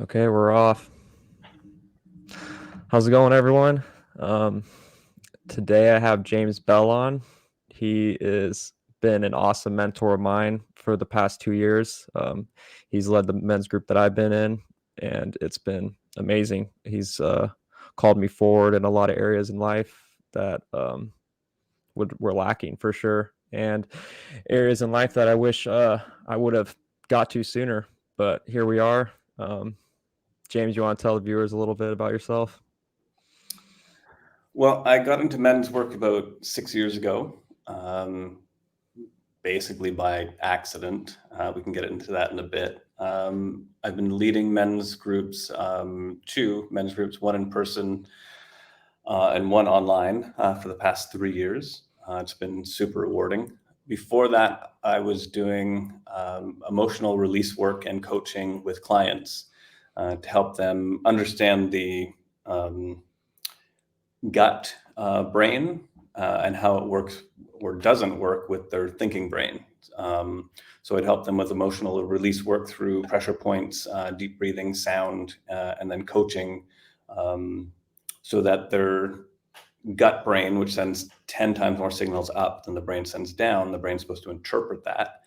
Okay, we're off. How's it going, everyone? Um, Today I have James Bell on. He is been an awesome mentor of mine for the past 2 years. He's led the men's group that I've been in, and it's been amazing. He's called me forward in a lot of areas in life that were lacking for sure, and areas in life that I wish I would have got to sooner. But here we are. James, you want to tell the viewers a little bit about yourself? Well, I got into men's work about 6 years ago, basically by accident. We can get into that in a bit. I've been leading men's groups, two men's groups, one in person and one online for the past 3 years. It's been super rewarding. Before that, I was doing emotional release work and coaching with clients to help them understand the gut brain and how it works or doesn't work with their thinking brain. So it helped them with emotional release work through pressure points, deep breathing, sound, and then coaching, so that their gut brain, which sends 10 times more signals up than the brain sends down, the brain's supposed to interpret that,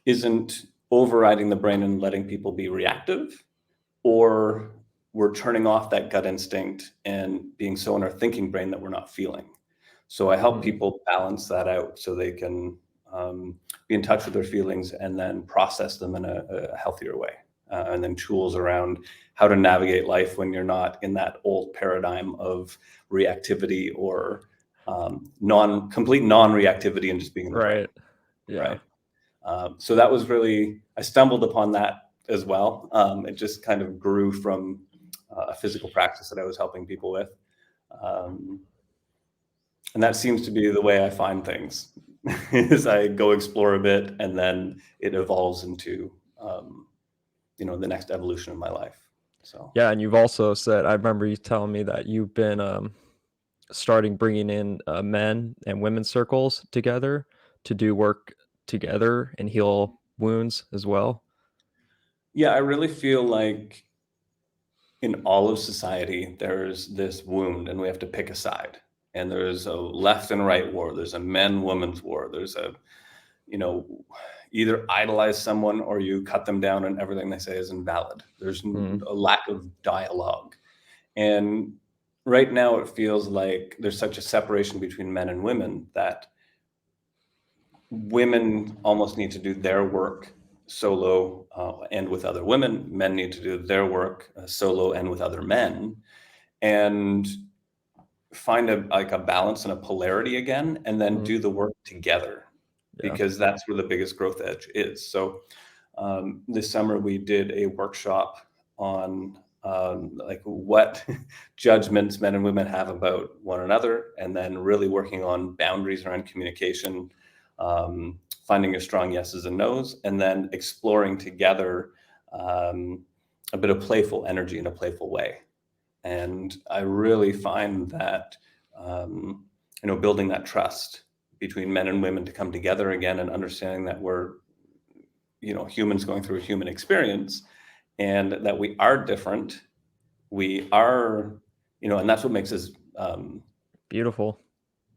isn't overriding the brain and letting people be reactive, or we're turning off that gut instinct and being so in our thinking brain that we're not feeling. So I help people balance that out so they can be in touch with their feelings and then process them in a healthier way. And then tools around how to navigate life when you're not in that old paradigm of reactivity or complete non-reactivity and just being in the brain. Right. Yeah. Right. So that was really, I stumbled upon that as well. It just kind of grew from a physical practice that I was helping people with. And that seems to be the way I find things is I go explore a bit and then it evolves into, the next evolution of my life. So, Yeah, and you've also said, I remember you telling me that you've been starting bringing in men and women's circles together to do work together and heal wounds as well. yeah, I really feel like in all of society, there's this wound and we have to pick a side. And there's a left and right war. There's a men-women's war. There's a, you know, either idolize someone or you cut them down and everything they say is invalid. There's a lack of dialogue. And right now it feels like there's such a separation between men and women that women almost need to do their work solo and with other women. Men need to do their work solo and with other men, and find a balance and a polarity again, and then do the work together, Yeah. because that's where the biggest growth edge is. So this summer we did a workshop on like what judgments men and women have about one another, and then really working on boundaries around communication, finding your strong yeses and nos, and then exploring together a bit of playful energy in a playful way. And I really find that building that trust between men and women to come together again, and understanding that we're humans going through a human experience, and that we are different. We are, and that's what makes us Beautiful.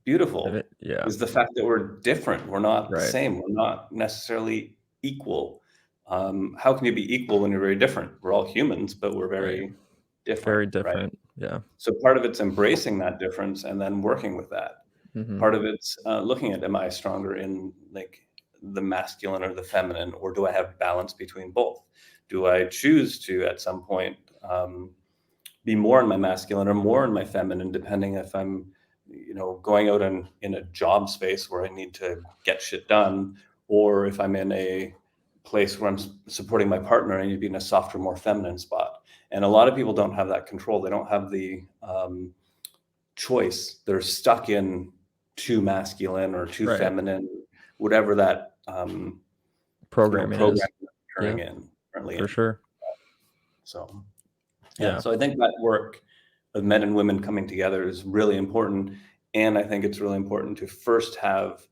beautiful, Yeah. is the fact that we're different. We're not the Right. same. We're not necessarily equal. How can you be equal when you're very different? We're all humans, but we're Right. very different, Very right? different. Yeah. So part of it's embracing that difference and then working with that. Hmm. Part of it's looking at, am I stronger in like the masculine or the feminine, or do I have balance between both? Do I choose to at some point be more in my masculine or more in my feminine, depending if I'm going out in a job space where I need to get shit done, or if I'm in a place where I'm supporting my partner and I need to be in a softer, more feminine spot. And a lot of people don't have that control. They don't have the choice. They're stuck in too masculine or too Right. feminine, whatever that Programming program is. Yeah, currently for in. sure. So yeah, Yeah. so I think that work of men and women coming together is really important, and I think it's really important to first have,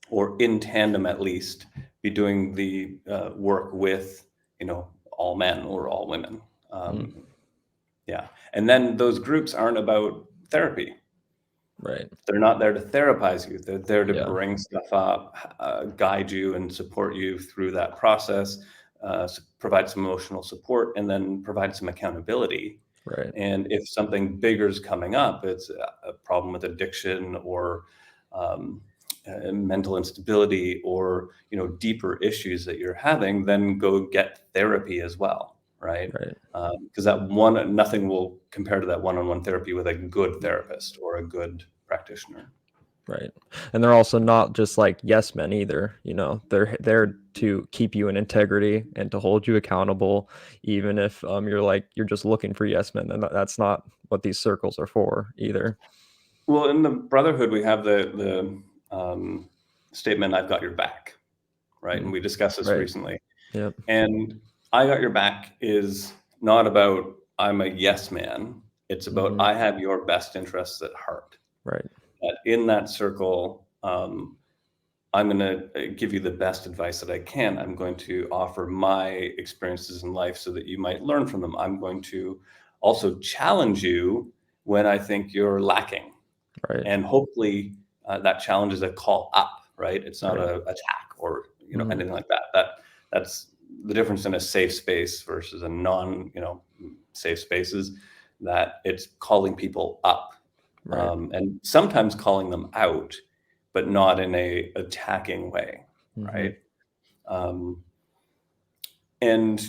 or in tandem at least, be doing the work with, all men or all women. Mm. Yeah. And then those groups aren't about therapy. Right. They're not there to therapize you. They're there to Yeah. bring stuff up, guide you and support you through that process, provide some emotional support, and then provide some accountability. Right. And if something bigger is coming up, it's a problem with addiction or um, mental instability or deeper issues that you're having, then go get therapy as well, right? Right. Because nothing will compare to that one-on-one therapy with a good therapist or a good practitioner. Right. And they're also not just like yes men either. They're there to keep you in integrity and to hold you accountable, even if you're just looking for yes men. And that's not what these circles are for either. Well, in the brotherhood, we have the statement, "I've got your back," right? And Mm. we discussed this Right. recently. Yep. And "I got your back" is not about I'm a yes man. It's about Hmm. I have your best interests at heart. Right. That in that circle, I'm going to give you the best advice that I can. I'm going to offer my experiences in life so that you might learn from them. I'm going to also challenge you when I think you're lacking. Right. And hopefully that challenge is a call up, right? It's not Right. a attack or Mm. anything like that. That's the difference in a safe space versus a non safe spaces. That it's calling people up, Right. and sometimes calling them out, but not in a attacking way, Hmm. right? Um, and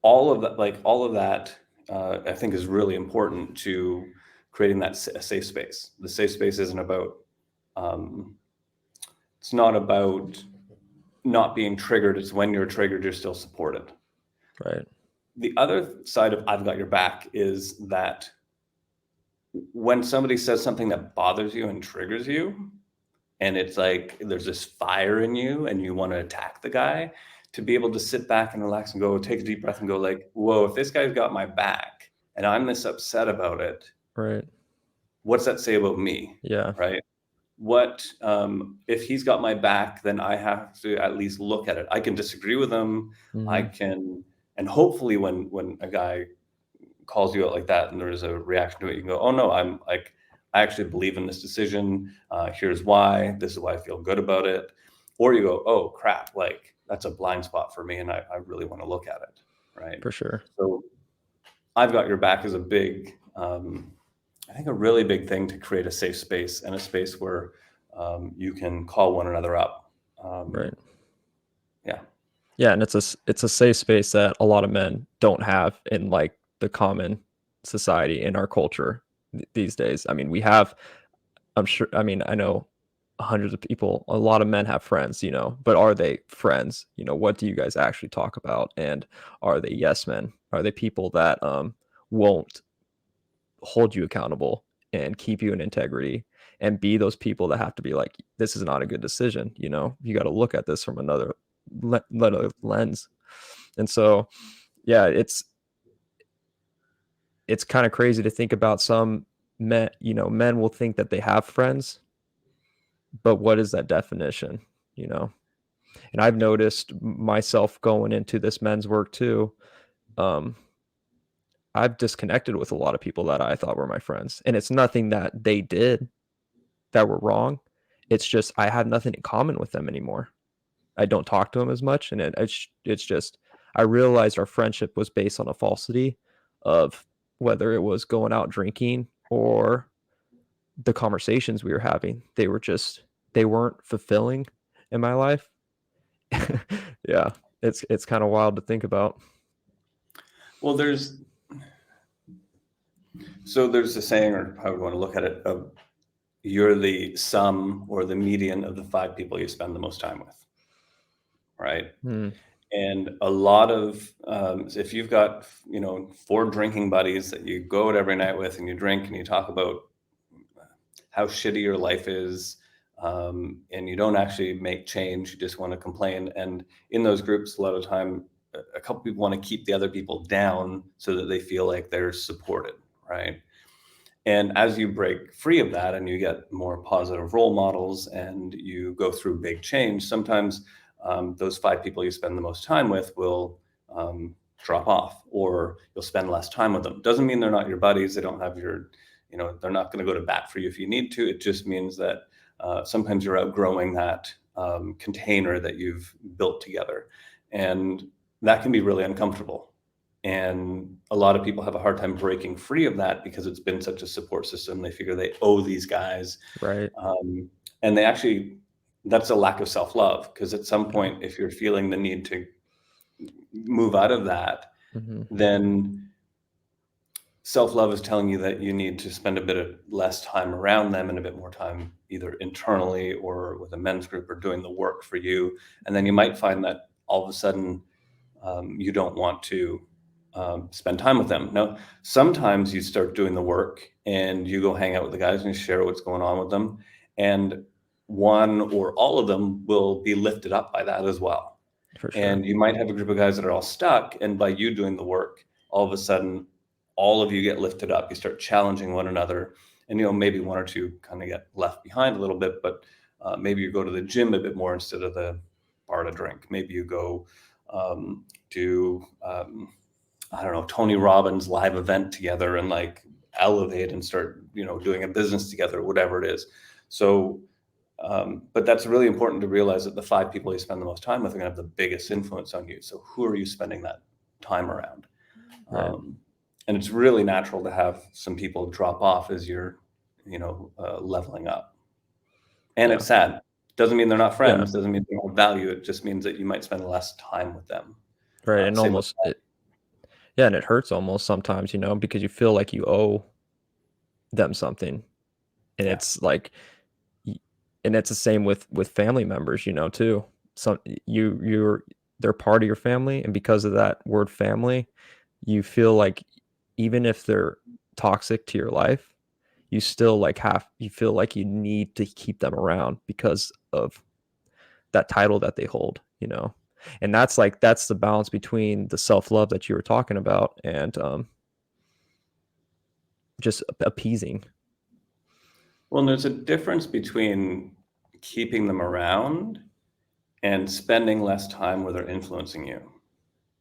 all of that, I think is really important to creating that a safe space. The safe space isn't about, um, it's not about not being triggered. It's when you're triggered, you're still supported. Right. The other side of I've got your back is that when somebody says something that bothers you and triggers you, and it's like there's this fire in you and you want to attack the guy, to be able to sit back and relax and go take a deep breath and go like, whoa, if this guy's got my back and I'm this upset about it, Right. what's that say about me? Yeah. Right? What if he's got my back, then I have to at least look at it. I can disagree with him. I Hmm. can, and hopefully when a guy calls you out like that and there's a reaction to it, you can go, oh no, I actually believe in this decision. Here's why. This is why I feel good about it. Or you go, oh crap, like that's a blind spot for me and I really want to look at it. Right. For sure. So I've got your back is a big, I think a really big thing to create a safe space and a space where you can call one another up. Right. Yeah. Yeah, and it's a safe space that a lot of men don't have in like the common society in our culture these days. I mean, we have I'm sure I mean, I know hundreds of people, a lot of men have friends, but are they friends? What do you guys actually talk about? And are they yes men? Are they people that won't hold you accountable and keep you in integrity and be those people that have to be like, this is not a good decision. You got to look at this from another lens. And so, yeah, it's kind of crazy to think about some men. Men will think that they have friends, but what is that definition? You know, and I've noticed myself going into this men's work too. Um, I've disconnected with a lot of people that I thought were my friends, and it's nothing that they did that were wrong. It's just I have nothing in common with them anymore. I don't talk to them as much, and it's just I realized our friendship was based on a falsity of whether it was going out drinking or the conversations we were having. They weren't fulfilling in my life. Yeah, it's kind of wild to think about. Well, there's a saying, or how we want to look at it, of you're the sum or the median of the 5 people you spend the most time with, right? Hmm. And a lot of if you've got 4 drinking buddies that you go out every night with and you drink and you talk about how shitty your life is, and you don't actually make change, you just want to complain. And in those groups, a lot of time, a couple people want to keep the other people down so that they feel like they're supported, right? And as you break free of that and you get more positive role models and you go through big change, sometimes those 5 people you spend the most time with will drop off, or you'll spend less time with them. Doesn't mean they're not your buddies. They don't have your, they're not going to go to bat for you if you need to. It just means that sometimes you're outgrowing that container that you've built together. And that can be really uncomfortable. And a lot of people have a hard time breaking free of that because it's been such a support system. They figure they owe these guys. Right. And they actually, that's a lack of self-love, because at some point, if you're feeling the need to move out of that, Mm-hmm. then self-love is telling you that you need to spend a bit of less time around them and a bit more time either internally or with a men's group or doing the work for you. And then you might find that all of a sudden you don't want to spend time with them. Now, sometimes you start doing the work and you go hang out with the guys and you share what's going on with them. And one or all of them will be lifted up by that as well. For sure. And you might have a group of guys that are all stuck. And by you doing the work, all of a sudden, all of you get lifted up. You start challenging one another. And, maybe one or two kind of get left behind a little bit, but maybe you go to the gym a bit more instead of the bar to drink. Maybe you go to I don't know, Tony Robbins live event together and like elevate and start, doing a business together, whatever it is. So, but that's really important to realize that the 5 people you spend the most time with are going to have the biggest influence on you. So who are you spending that time around? Right. And it's really natural to have some people drop off as you're, leveling up. And Yeah. it's sad. Doesn't mean they're not Yeah. friends. Doesn't mean they don't value it. Just means that you might spend less time with them. Right. And Same with almost yeah, and it hurts almost sometimes, because you feel like you owe them something. And Yeah. it's like and it's the same with family members, too. Some they're part of your family, and because of that word family, you feel like even if they're toxic to your life, you still you feel like you need to keep them around because of that title that they hold. And that's the balance between the self-love that you were talking about and just appeasing. Well, there's a difference between keeping them around and spending less time where they're influencing you,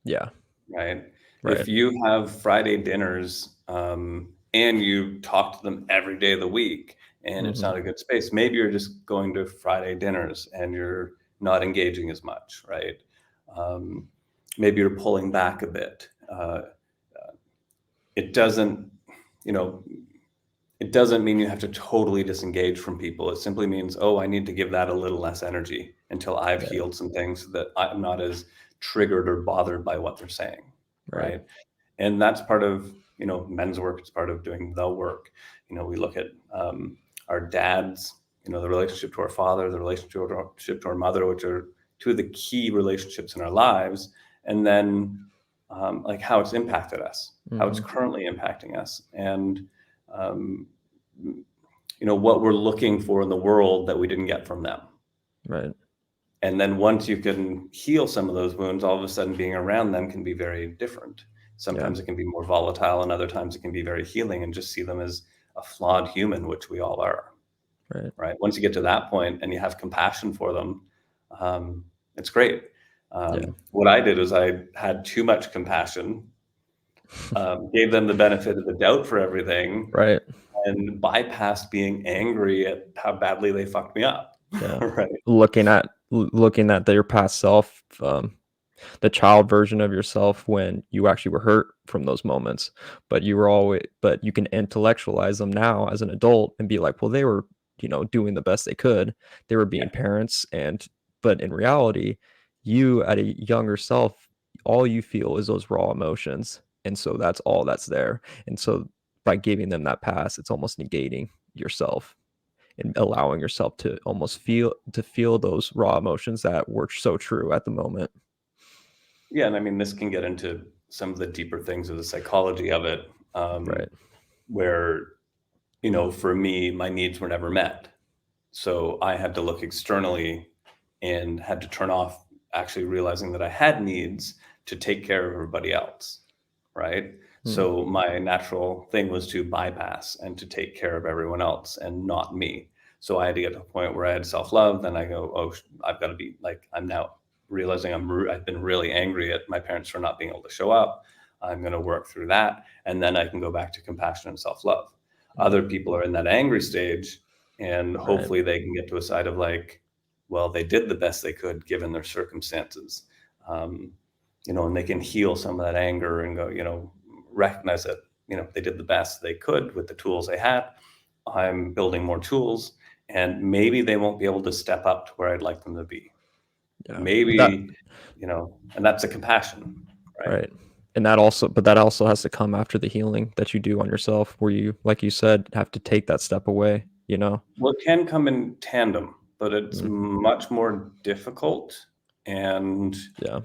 Yeah. right? If Right. you have Friday dinners and you talk to them every day of the week and it's Mm-hmm. not a good space, maybe you're just going to Friday dinners and you're not engaging as much, right? Um, Maybe you're pulling back a bit. It doesn't, you know, it doesn't mean you have to totally disengage from people. It simply means, oh, I need to give that a little less energy until I've Right. healed some things so that I'm not as triggered or bothered by what they're saying, Right. right? And that's part of, men's work. It's part of doing the work. We look at our dads, the relationship to our father, the relationship to our mother, which are two of the key relationships in our lives, and then like how it's impacted us, how it's Mm-hmm. currently impacting us, and um, what we're looking for in the world that we didn't get from them. Right. And then once you can heal some of those wounds, all of a sudden being around them can be very different. Yeah. Sometimes it can be more volatile, and other times it can be very healing, and just see them as a flawed human, which we all are. Right. Right. Once you get to that point and you have compassion for them, it's great. Yeah. What I did is I had too much compassion, gave them the benefit of the doubt for everything, Right. and bypassed being angry at how badly they fucked me up. Yeah. Right. Looking at your past self, the child version of yourself when you actually were hurt from those moments, but you can intellectualize them now as an adult and be like, well, they were, doing the best they could. They were being Yeah. parents, but in reality, you at a younger self, all you feel is those raw emotions. And so that's all that's there. And so by giving them that pass, it's almost negating yourself and allowing yourself to almost feel those raw emotions that were so true at the moment. Yeah. And I mean, this can get into some of the deeper things of the psychology of it, Right. where, for me, my needs were never met. So I had to look externally and had to turn off actually realizing that I had needs to take care of everybody else. Right. Mm. So my natural thing was to bypass and to take care of everyone else and not me. So I had to get to a point where I had self-love. Then I go, oh, I've got to be like, I'm now realizing I've been really angry at my parents for not being able to show up. I'm going to work through that. And then I can go back to compassion and self-love. Mm. Other people are in that angry stage, and Right. hopefully they can get to a side of like, well, they did the best they could given their circumstances. Um, and they can heal some of that anger and go, recognize that, they did the best they could with the tools they had. I'm building more tools, and maybe they won't be able to step up to where I'd like them to be. Yeah. That Maybe, and that's a compassion, right? right. And that also has to come after the healing that you do on yourself, where you, like you said, have to take that step away, you know? Well, it can come in tandem, but it's Mm. much more difficult, and Yeah.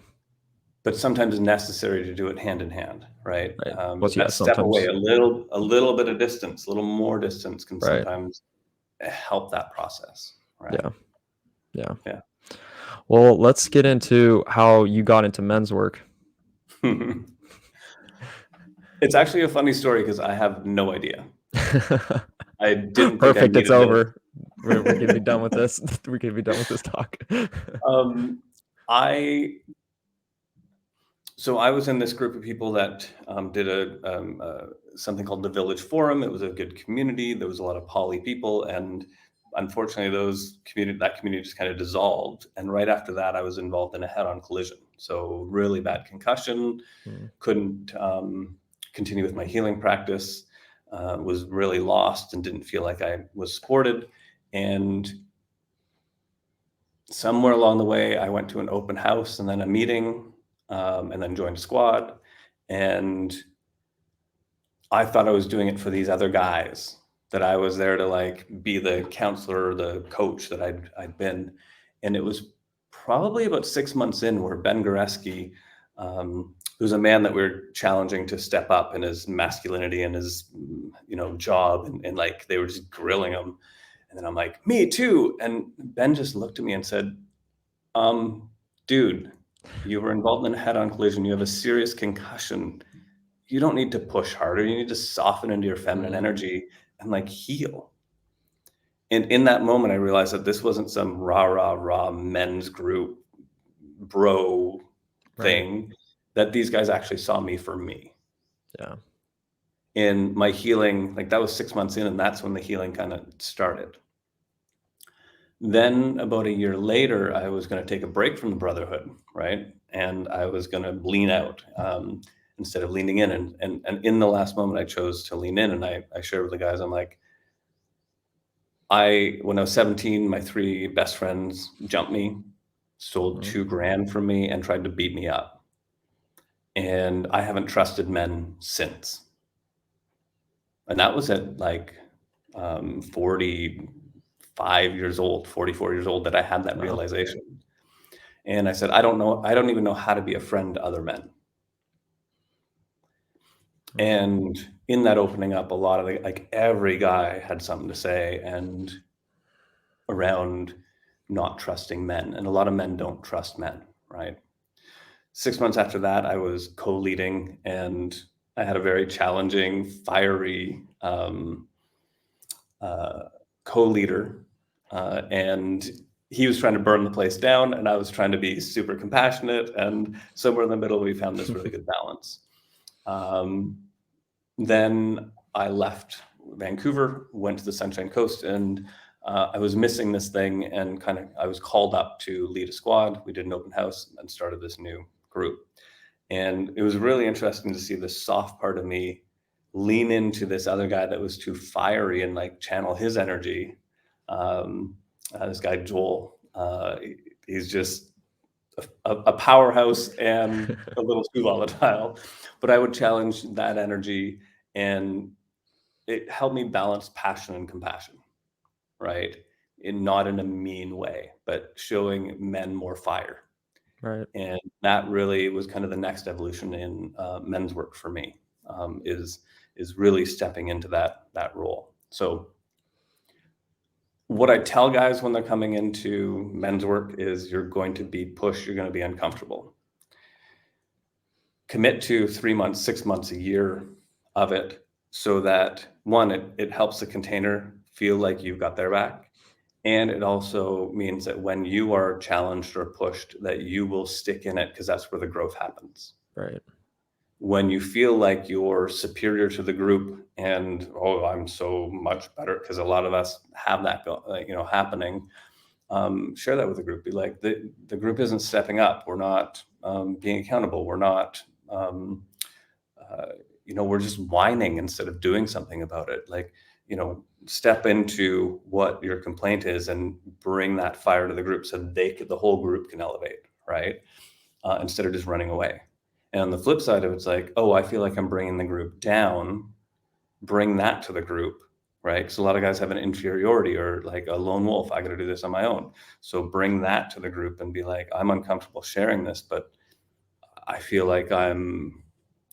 but sometimes necessary to do it hand in hand, right? Right. But Yeah, that step away, sometimes. a little bit of distance, a little more distance can Right. sometimes help that process, right? Yeah. Yeah. Yeah. Well, let's get into how you got into men's work. It's actually a funny story because I have no idea. I didn't think I Perfect. It's needed over. We're gonna be this. done with this. We're gonna be done with this talk. Um, I So I was in this group of people that did something called the Village Forum. It was a good community. There was a lot of poly people, and unfortunately, that community just kind of dissolved. And right after that, I was involved in a head-on collision. So really bad concussion. Mm. Couldn't continue with my healing practice. Was really lost and didn't feel like I was supported. And somewhere along the way, I went to an open house and then a meeting, and then joined a squad. And I thought I was doing it for these other guys, that I was there to like be the counselor or the coach that I'd been. And it was probably about 6 months in where Ben Goreski, who's a man that we're challenging to step up in his masculinity and his, job. And like, they were just grilling him. And then I'm like, me too. And Ben just looked at me and said, dude, you were involved in a head-on collision. You have a serious concussion. You don't need to push harder. You need to soften into your feminine Mm. energy and like heal. And in that moment, I realized that this wasn't some rah men's group bro Right. thing, that these guys actually saw me for me. Yeah. In my healing, like that was 6 months in, and that's when the healing kind of started. Then about a year later, I was going to take a break from the brotherhood, right? And I was going to lean out instead of leaning in. And in the last moment, I chose to lean in. And I shared with the guys, I'm like, when I was 17, my 3 best friends jumped me, stole Mm. $2,000 from me, and tried to beat me up. And I haven't trusted men since. And that was at like 45 years old, 44 years old, that I had that Wow. realization. And I said, I don't even know how to be a friend to other men. Mm. And in that opening up, a lot of like every guy had something to say, and around not trusting men. And a lot of men don't trust men, right? 6 months after that, I was co-leading, and I had a very challenging, fiery co-leader. And he was trying to burn the place down, and I was trying to be super compassionate. And somewhere in the middle, we found this really good balance. Then I left Vancouver, went to the Sunshine Coast, and I was missing this thing, and I was called up to lead a squad. We did an open house and started this new group. And it was really interesting to see the soft part of me lean into this other guy that was too fiery and like channel his energy. This guy, Joel, he's just a powerhouse and a little too volatile. But I would challenge that energy, and it helped me balance passion and compassion, right? Not in a mean way, but showing men more fire. Right. And that really was kind of the next evolution in men's work for me, is really stepping into that role. So what I tell guys when they're coming into men's work is, you're going to be pushed, you're going to be uncomfortable. commit to 3 months, 6 months, a year of it, so that one, it helps the container feel like you've got their back. And it also means that when you are challenged or pushed, that you will stick in it, because that's where the growth happens. Right. When you feel like you're superior to the group and, oh, I'm so much better, because a lot of us have that happening. Share that with the group. Be like, the group isn't stepping up. We're not being accountable. We're not, uh, we're just whining instead of doing something about it. Like, step into what your complaint is and bring that fire to the group, so the whole group can elevate, right? Instead of just running away. And on the flip side of it, it's like, oh, I feel like I'm bringing the group down. Bring that to the group, right? Because a lot of guys have an inferiority, or like a lone wolf. I got to do this on my own. So bring that to the group and be like, I'm uncomfortable sharing this, but I feel like I'm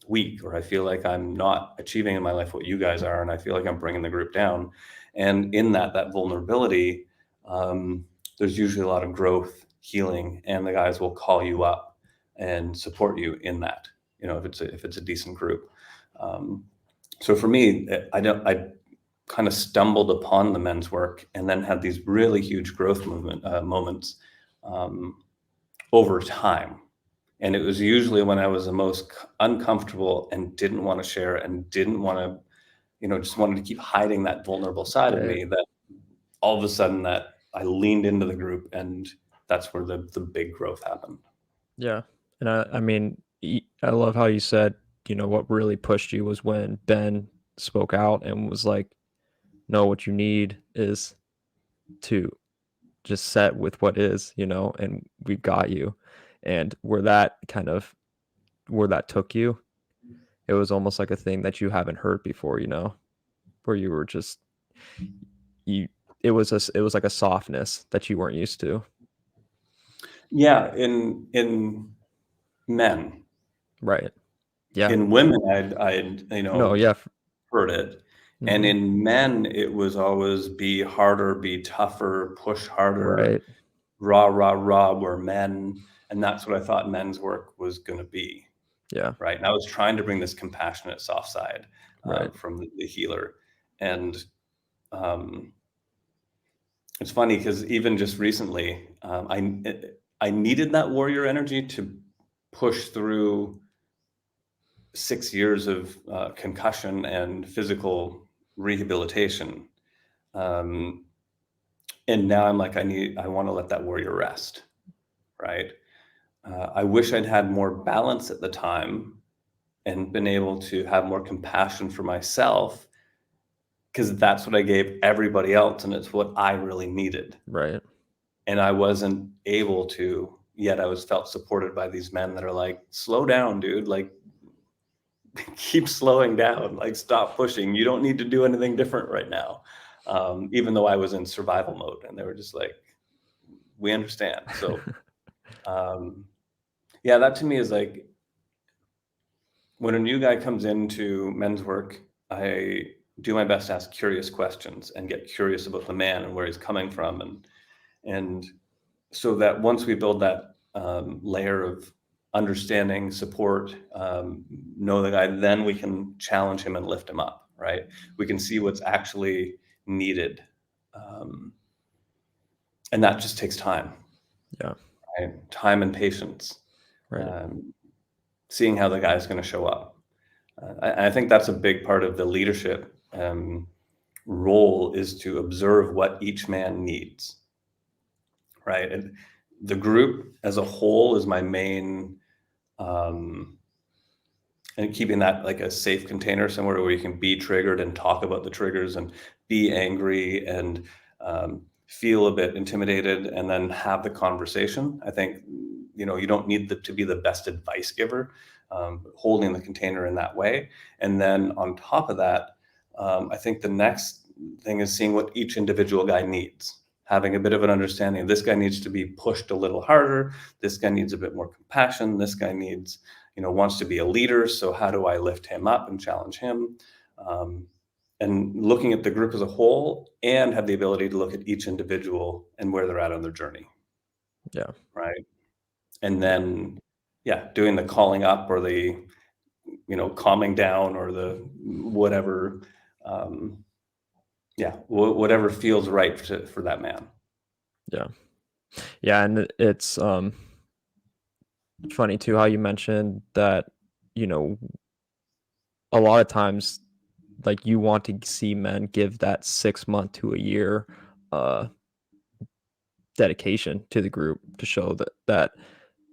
weak, or I feel like I'm not achieving in my life what you guys are, and I feel like I'm bringing the group down. And in that vulnerability, there's usually a lot of growth, healing, and the guys will call you up and support you in that. If it's a decent group. So for me, I kind of stumbled upon the men's work, and then had these really huge growth moments um, over time. And it was usually when I was the most uncomfortable and didn't want to share, and didn't want to, just wanted to keep hiding that vulnerable side of Right. me, that all of a sudden that I leaned into the group, and that's where the big growth happened. Yeah. And I mean, I love how you said, what really pushed you was when Ben spoke out and was like, no, what you need is to just set with what is, and we've got you. And where that took you, it was almost like a thing that you haven't heard before, where you were just, you, it was like a softness that you weren't used to. Yeah, in men. Right. Yeah. In women, I'd No, yeah. heard it. And Hmm. in men, it was always be harder, be tougher, push harder, Right. rah, rah, rah, we're men. And that's what I thought men's work was going to be. Yeah. Right. And I was trying to bring this compassionate, soft side Right. from the healer. And um, it's funny because even just recently, I needed that warrior energy to push through 6 years of concussion and physical rehabilitation. Um, and now I'm like, I want to let that warrior rest. Right. I wish I'd had more balance at the time, and been able to have more compassion for myself, because that's what I gave everybody else, and it's what I really needed. Right. And I wasn't able to, yet I was felt supported by these men that are like, slow down, dude. Like, keep slowing down. Like, stop pushing. You don't need to do anything different right now. Even though I was in survival mode, and they were just like, we understand. So, um, yeah, that to me is like, when a new guy comes into men's work, I do my best to ask curious questions and get curious about the man and where he's coming from, and so that once we build that layer of understanding, support, know the guy, then we can challenge him and lift him up. Right? We can see what's actually needed, um, and that just takes time. Yeah. Right? Time and patience. Right. Um, Seeing how the guy is going to show up. I think that's a big part of the leadership role, is to observe what each man needs, right? And the group as a whole is my main, um, and keeping that like a safe container, somewhere where you can be triggered and talk about the triggers, and be angry, and feel a bit intimidated, and then have the conversation. I think, you don't need to be the best advice giver, holding the container in that way. And then on top of that, I think the next thing is seeing what each individual guy needs, having a bit of an understanding. This guy needs to be pushed a little harder. This guy needs a bit more compassion. This guy needs, wants to be a leader. So how do I lift him up and challenge him? Um, and looking at the group as a whole, and have the ability to look at each individual and where they're at on their journey. Yeah. Right. And then yeah, doing the calling up or the, calming down or the whatever, um, yeah, whatever feels right for that man. Yeah. Yeah, and it's funny too how you mentioned that, you know, a lot of times like you want to see men give that 6 month to a year uh dedication to the group to show that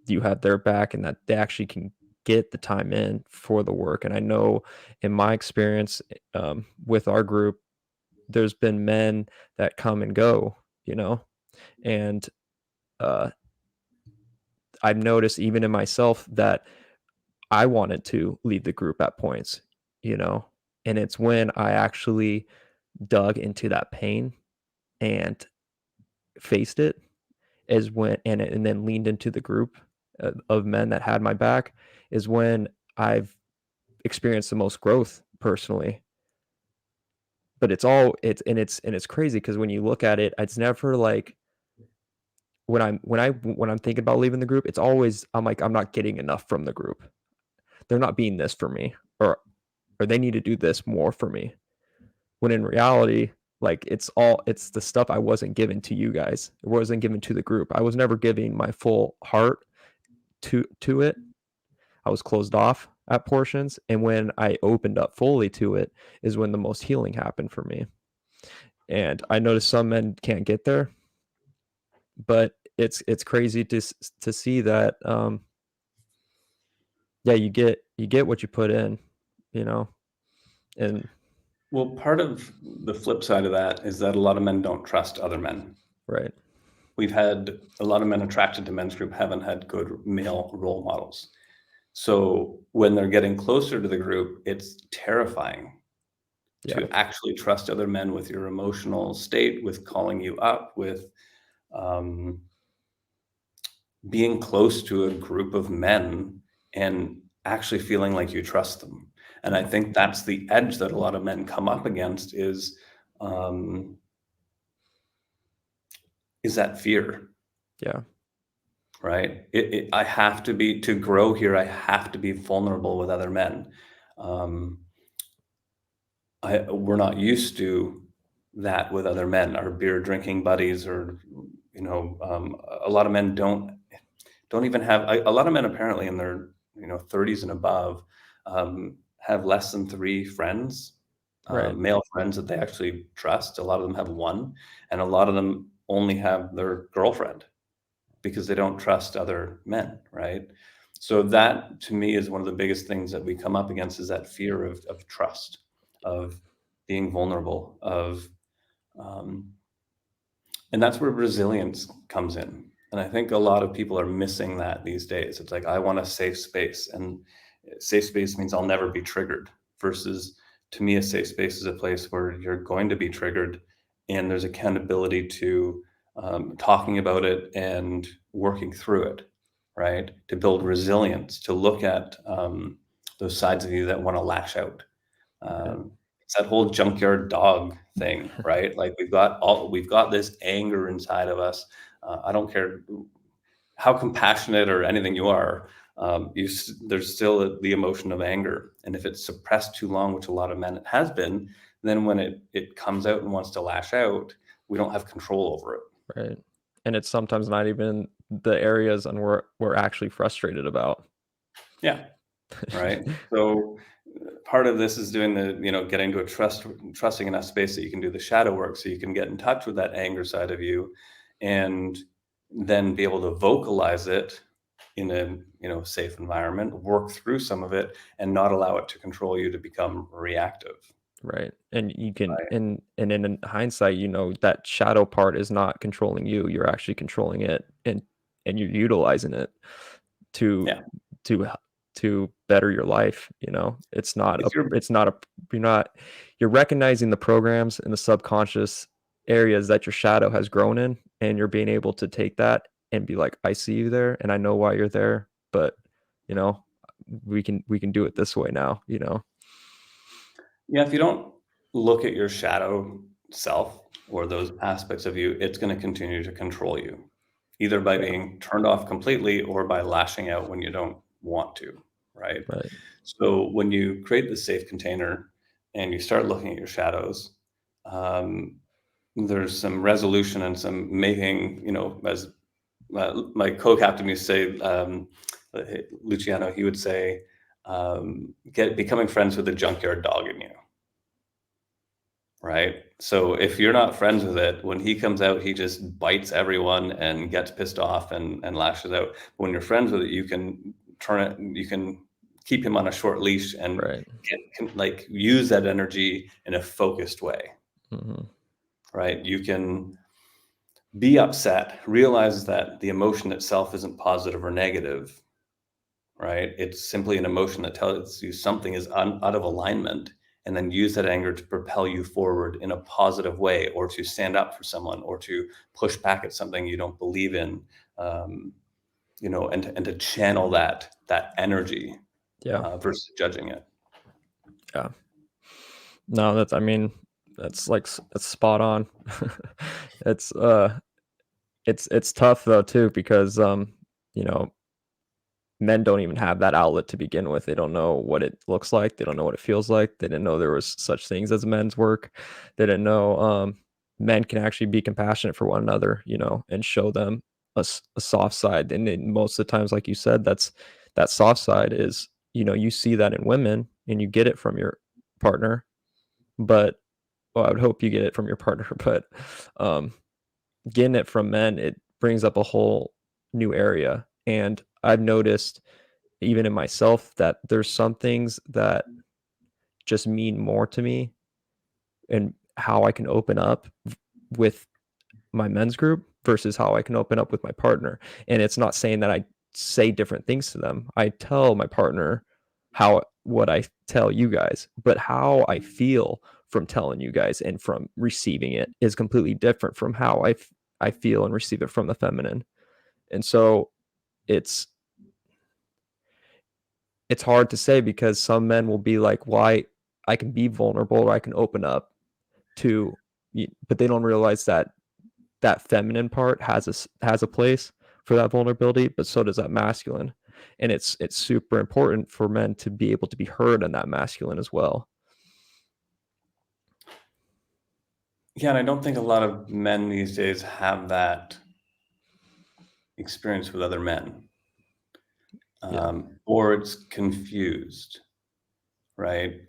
you have their back and that they actually can get the time in for the work. And I know in my experience with our group, there's been men that come and go, you know, and uh, I've noticed even in myself that I wanted to leave the group at points, you know, and it's when I actually dug into that pain and faced it is when and then leaned into the group of men that had my back is when I've experienced the most growth personally. But it's crazy because when you look at it, it's never like when I'm thinking about leaving the group, it's always I'm like I'm not getting enough from the group. They're not being this for me, or they need to do this more for me. When in reality, like it's the stuff I wasn't given to you guys. It wasn't given to the group. I was never giving my full heart to it. I was closed off at portions, and when I opened up fully to it is when the most healing happened for me. And I noticed some men can't get there, but it's crazy to see that yeah, you get what you put in, you know. And Well, part of the flip side of that is that a lot of men don't trust other men. right. We've had a lot of men attracted to men's group haven't had good male role models. So when they're getting closer to the group, it's terrifying Yeah. to actually trust other men with your emotional state, with calling you up, with um, being close to a group of men and actually feeling like you trust them. And I Yeah. think that's the edge that a lot of men come up against um, is that fear, Yeah. right? I have to be to grow here. I have to be vulnerable with other men. Um, we're not used to that with other men, our beer drinking buddies, or a lot of men don't even have a lot of men apparently in their 30s and above have less than three friends, Right. male friends that they actually trust. A lot of them have one, and a lot of them only have their girlfriend because they don't trust other men, right? So that to me is one of the biggest things that we come up against is that fear of trust, of being vulnerable, of um, and that's where resilience comes in. And I think a lot of people are missing that these days. It's like, I want a safe space. And safe space means I'll never be triggered, versus to me, a safe space is a place where you're going to be triggered and there's accountability to talking about it and working through it, right? To build resilience, to look at those sides of you that want to lash out. Right. It's that whole junkyard dog thing, right? Like we've got this anger inside of us. I don't care how compassionate or anything you are. There's still the emotion of anger, and if it's suppressed too long, which a lot of men it has been, then when it comes out and wants to lash out, we don't have control over it. Right. And it's sometimes not even the areas and we're actually frustrated about. Yeah, right. So part of this is doing getting to a trusting enough space that you can do the shadow work, so you can get in touch with that anger side of you, and then be able to vocalize it in a safe environment, work through some of it, and not allow it to control you to become reactive. Right. And you can Right. and in hindsight, that shadow part is not controlling you. You're actually controlling it and you're utilizing it to Yeah. to h- to better your life, It's not a If you're it's not a you're not you're recognizing the programs and the subconscious areas that your shadow has grown in, and you're being able to take that and be like, I see you there and I know why you're there, but you know, we can do it this way now. yeah, if you don't look at your shadow self or those aspects of you, it's going to continue to control you. either by Yeah. being turned off completely or by lashing out when you don't want to, right? Right. So when you create this safe container and you start looking at your shadows, um, there's some resolution and some making, as my co-captain used to say, Luciano, he would say, becoming friends with the junkyard dog in you, right? So if you're not friends with it, when he comes out, he just bites everyone and gets pissed off and lashes out. But when you're friends with it, you can you can keep him on a short leash and Right. like use that energy in a focused way, Hmm. right? You can be upset, realize that the emotion itself isn't positive or negative, right? It's simply an emotion that tells you something is out of alignment, and then use that anger to propel you forward in a positive way, or to stand up for someone, or to push back at something you don't believe in, um, and to channel that energy Yeah. versus judging it. Yeah. No, that's, I mean, that's like that's spot on. It's it's tough though too because you know, men don't even have that outlet to begin with. They don't know what it looks like. They don't know what it feels like. They didn't know there was such things as men's work. They didn't know men can actually be compassionate for one another, and show them a soft side. And most of the times, like you said, that soft side is, you see that in women and you get it from your partner, but well, I would hope you get it from your partner, but um, getting it from men, it brings up a whole new area. And I've noticed even in myself that there's some things that just mean more to me and how I can open up with my men's group versus how I can open up with my partner. And it's not saying that I say different things to them. I tell my partner what I tell you guys, but how I feel from telling you guys and from receiving it is completely different from how I feel and receive it from the feminine. And so it's it's hard to say because some men will be like, "Why I can be vulnerable or I can open up to," but they don't realize that that feminine part has a place for that vulnerability, but so does that masculine, and it's super important for men to be able to be heard in that masculine as well. Yeah, and I don't think a lot of men these days have that experience with other men, Yeah. or it's confused, right?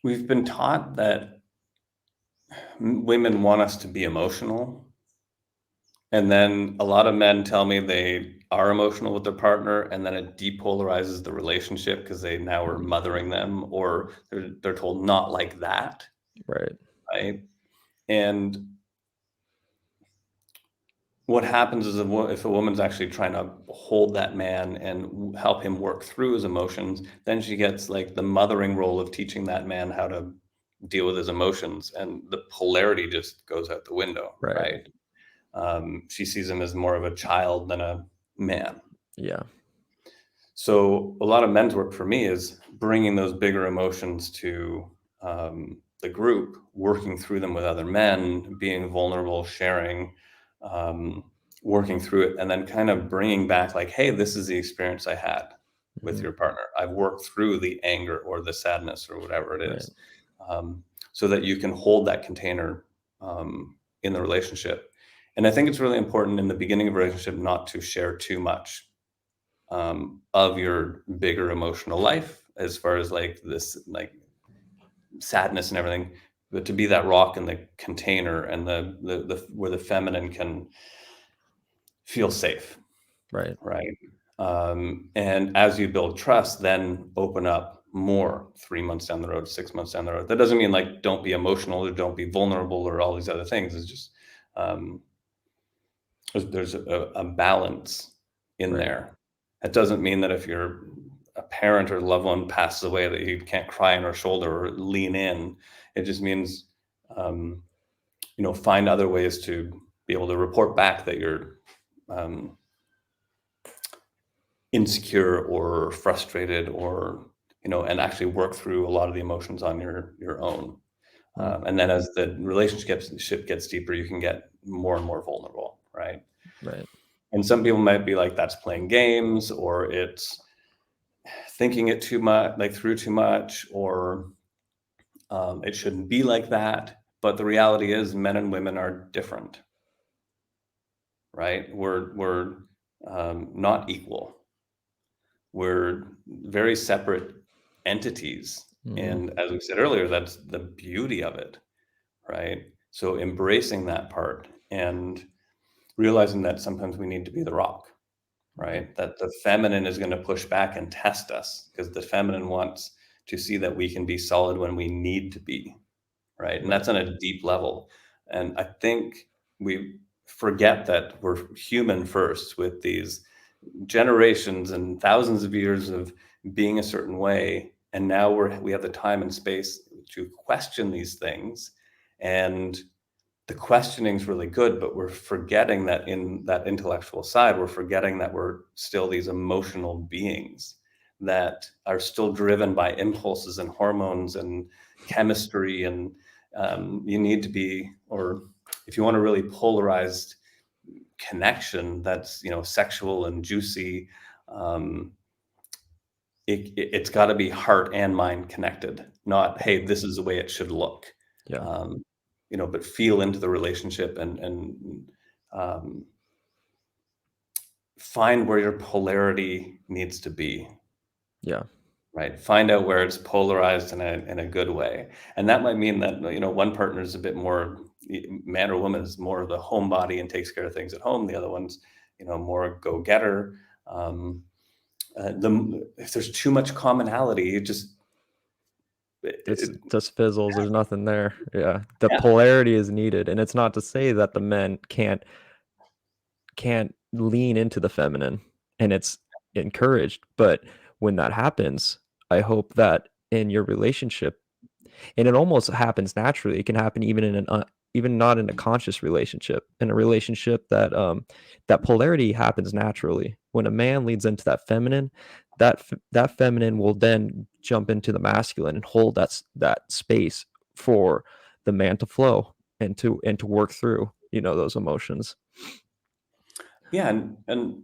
We've been taught that women want us to be emotional, and then a lot of men tell me they are emotional with their partner, and then it depolarizes the relationship because they now are Mhm. mothering them, or they're told not like that, Right. right? And what happens is if a woman's actually trying to hold that man and help him work through his emotions, then she gets like the mothering role of teaching that man how to deal with his emotions, and the polarity just goes out the window, Right. right? She sees him as more of a child than a man. Yeah. So a lot of men's work for me is bringing those bigger emotions to the group, working through them with other men, being vulnerable, sharing, um, working through it, and then kind of bringing back like, hey, this is the experience I had with Mhm. your partner. I've worked through the anger or the sadness or whatever it Right. is, so that you can hold that container in the relationship. And I think it's really important in the beginning of a relationship not to share too much of your bigger emotional life as far as like this like sadness and everything, but to be that rock in the container and the where the feminine can feel safe, Right. right? And as you build trust, then open up more 3 months down the road, 6 months down the road. That doesn't mean like don't be emotional or don't be vulnerable or all these other things. It's just um, there's a balance in Right. there. It doesn't mean that if you're a parent or loved one passes away that you can't cry on her shoulder or lean in. It just means, um, find other ways to be able to report back that you're um, insecure or frustrated, or and actually work through a lot of the emotions on your own. Mm. And then as the relationship gets deeper, you can get more and more vulnerable, right? Right. And some people might be like, that's playing games, or it's thinking it too much, like through too much, or it shouldn't be like that. But the reality is, men and women are different, right? We're not equal. We're very separate entities. Hmm. And as we said earlier, that's the beauty of it, right? So embracing that part and realizing that sometimes we need to be the rock, Right. right? That the feminine is going to push back and test us because the feminine wants to see that we can be solid when we need to be, right? And Right. that's on a deep level. And I think we forget that we're human first with these generations and thousands of years of being a certain way, and now we have the time and space to question these things, and the questioning is really good, but we're forgetting that in that intellectual side, we're forgetting that we're still these emotional beings that are still driven by impulses and hormones and chemistry. And you need to be, or if you want a really polarized connection that's, sexual and juicy, um, it's got to be heart and mind connected, not, hey, this is the way it should look. Yeah. um, but feel into the relationship, and um, find where your polarity needs to be, Yeah. right? Find out where it's polarized in a good way. And that might mean that, one partner is a bit more, man or woman is more of the homebody and takes care of things at home. The other one's, more go-getter. Um, if there's too much commonality, it just, It's it, just fizzles. There's nothing there. Yeah. The yeah, polarity is needed. And it's not to say that the men can't lean into the feminine, and it's encouraged. But when that happens, I hope that in your relationship, and it almost happens naturally. It can happen even in an even not in a conscious relationship. In a relationship that that polarity happens naturally. When a man leads into that feminine, that feminine will then jump into the masculine and hold that space for the man to flow and to work through those emotions. yeah. And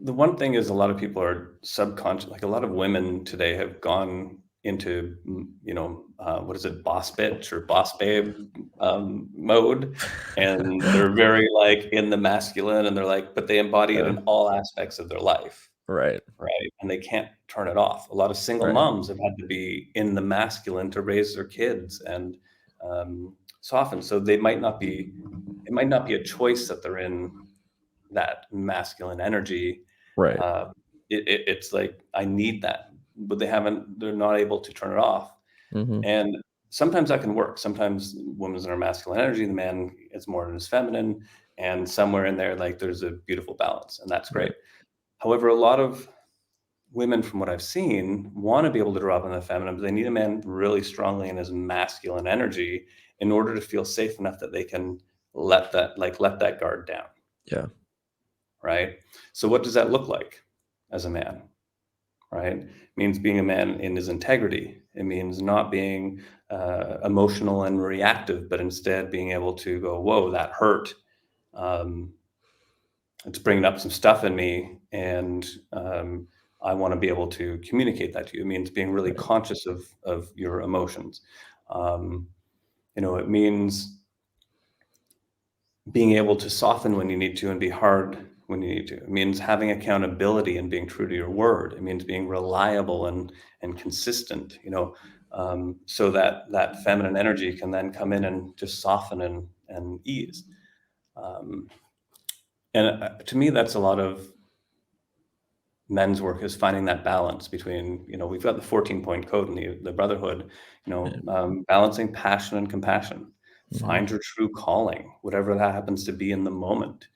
the one thing is, a lot of people are subconscious. Like, a lot of women today have gone into, what is it, boss bitch or boss babe mode, and they're very like in the masculine, and they're like, but they embody it Yeah. in all aspects of their life, Right. right? And they can't turn it off. A lot of single Right. moms have had to be in the masculine to raise their kids and soften. So they might not be. It might not be a choice that they're in that masculine energy. Right. uh, it's like, I need that, but they're not able to turn it off. Mhm. And sometimes that can work. Sometimes women's in our masculine energy, the man is more in his feminine, and somewhere in there, like, there's a beautiful balance, and that's great. Right. However, a lot of women, from what I've seen, want to be able to drop in the feminine, but they need a man really strongly in his masculine energy in order to feel safe enough that they can let that guard down, Yeah. right? So what does that look like as a man? Right? It means being a man in his integrity. It means not being emotional and reactive, but instead being able to go, whoa, that hurt. Um, it's bringing up some stuff in me, and I want to be able to communicate that to you. It means being really Right. conscious of your emotions. Um, it means being able to soften when you need to and be hard when you need to. It means having accountability and being true to your word. It means being reliable and consistent, so that that feminine energy can then come in and just soften and ease. Um, and to me, that's a lot of men's work, is finding that balance between, we've got the 14-point code in the brotherhood, Right. balancing passion and compassion. Mhm. Find your true calling, whatever that happens to be in the moment.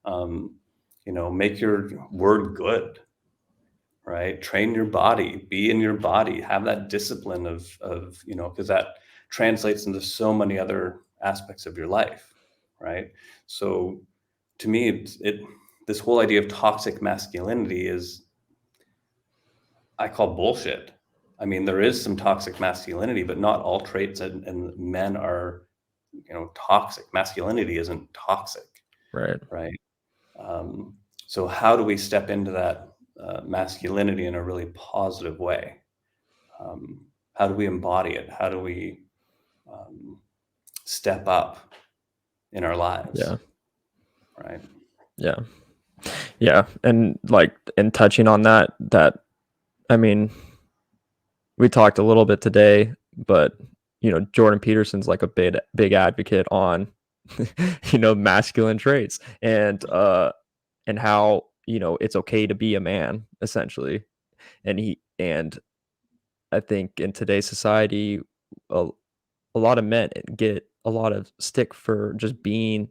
um, make your word good, right? Train your body, be in your body, have that discipline of because that translates into so many other aspects of your life, right? So to me, this whole idea of toxic masculinity is, I call bullshit. I mean, there is some toxic masculinity, but not all traits and men are toxic. Masculinity isn't toxic, Right. right? Um, so how do we step into that masculinity in a really positive way? How do we embody it? How do we um, step up in our lives, Yeah. right? Yeah. Yeah. And like, and touching on that, I mean, we talked a little bit today, but Jordan Peterson's like a big advocate on masculine traits and how it's okay to be a man essentially. And I think in today's society, a, a lot of men get a lot of stick for just being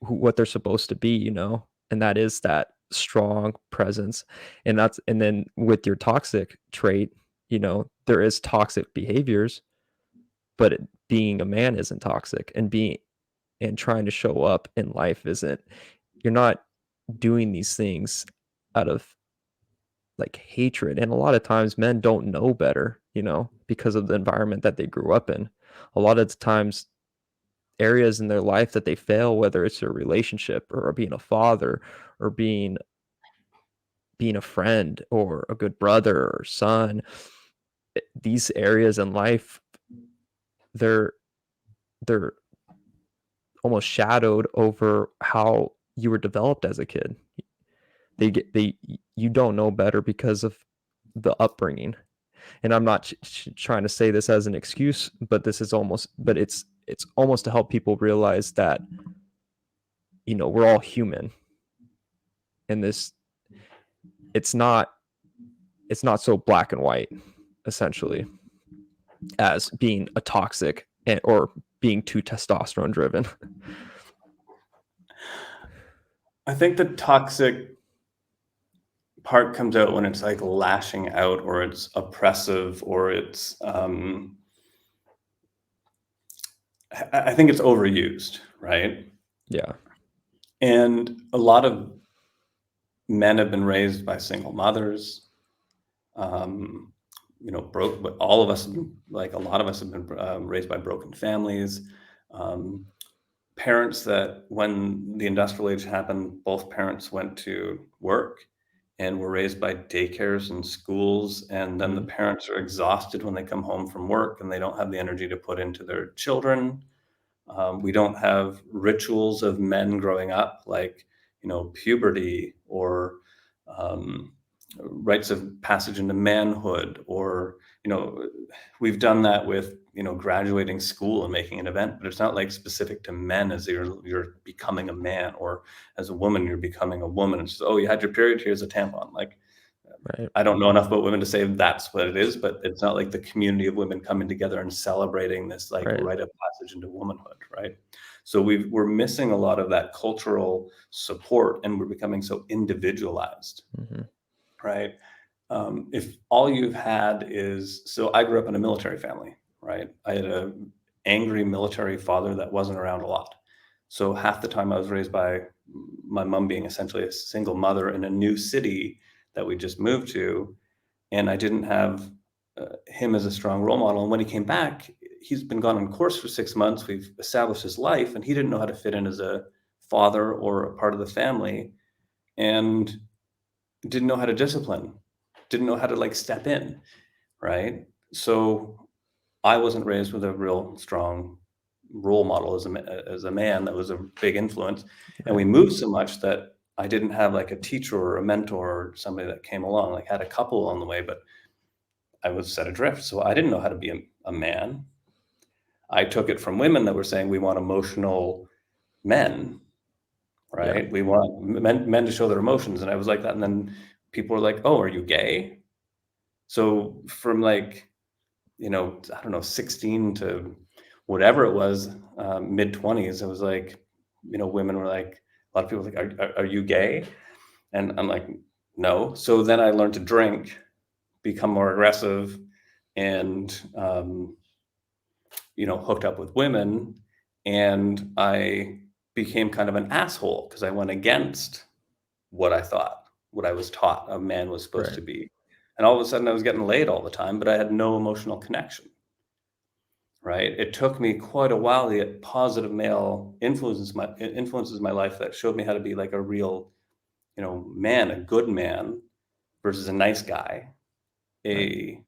what they're supposed to be, and that is that strong presence. And then with your toxic trait, there is toxic behaviors, but being a man isn't toxic, and trying to show up in life isn't. You're not doing these things out of like hatred, and a lot of times men don't know better, because of the environment that they grew up in. A lot of the times areas in their life that they fail, whether it's a relationship or being a father or being a friend or a good brother or son, these areas in life, they're they're almost shadowed over how you were developed as a kid. You don't know better because of the upbringing. And I'm not trying to say this as an excuse, but it's almost to help people realize that we're all human, and it's not it's not so black and white, essentially, as being a toxic or being too testosterone driven. I think the toxic part comes out when it's like lashing out, or it's oppressive, or it's I think it's overused, right? Yeah. And a lot of men have been raised by single mothers, um, broke, but all of us, like a lot of us have been raised by broken families. Um, Parents that when the industrial age happened, both parents went to work and were raised by daycares and schools. And then the Mhm. parents are exhausted when they come home from work and they don't have the energy to put into their children. We don't have rituals of men growing up, like puberty, or um, rites of passage into manhood, or we've done that with graduating school and making an event, but it's not like specific to men as you're becoming a man, or as a woman you're becoming a woman. It's just, oh, you had your period, here's a tampon. Like, Right. I don't know enough about women to say that's what it is, but it's not like the community of women coming together and celebrating this like Right. rite of passage into womanhood, right? So we're missing a lot of that cultural support, and we're becoming so individualized, Mhm. right? If all you've had is, so I grew up in a military family, right? I had a angry military father that wasn't around a lot. So half the time I was raised by my mom being essentially a single mother in a new city that we just moved to, and I didn't have him as a strong role model. And when he came back, he's been gone on course for 6 months. We've established his life, and he didn't know how to fit in as a father or a part of the family, and didn't know how to discipline, didn't know how to like step in, right? So I wasn't raised with a real strong role model as a man that was a big influence, and we Right. moved so much that I didn't have like a teacher or a mentor or somebody that came along. Like, had a couple on the way, but I was set adrift. So I didn't know how to be a man. I took it from women that were saying we want emotional men, Yeah. right? We want men to show their emotions, and I was like that. And then people were like, "Oh, are you gay?" So from like I don't know, 16 to whatever it was, mid 20s, it was like women were like, a lot of people were like, are you gay? And I'm like, no. So then I learned to drink, become more aggressive, and hooked up with women, and I became kind of an asshole because I went against what I thought, what I was taught a man was supposed Right. to be. And all of a sudden I was getting laid all the time, but I had no emotional connection, right? It took me quite a while to get positive male influences my life that showed me how to be like a real, man, a good man versus a nice guy, Right. a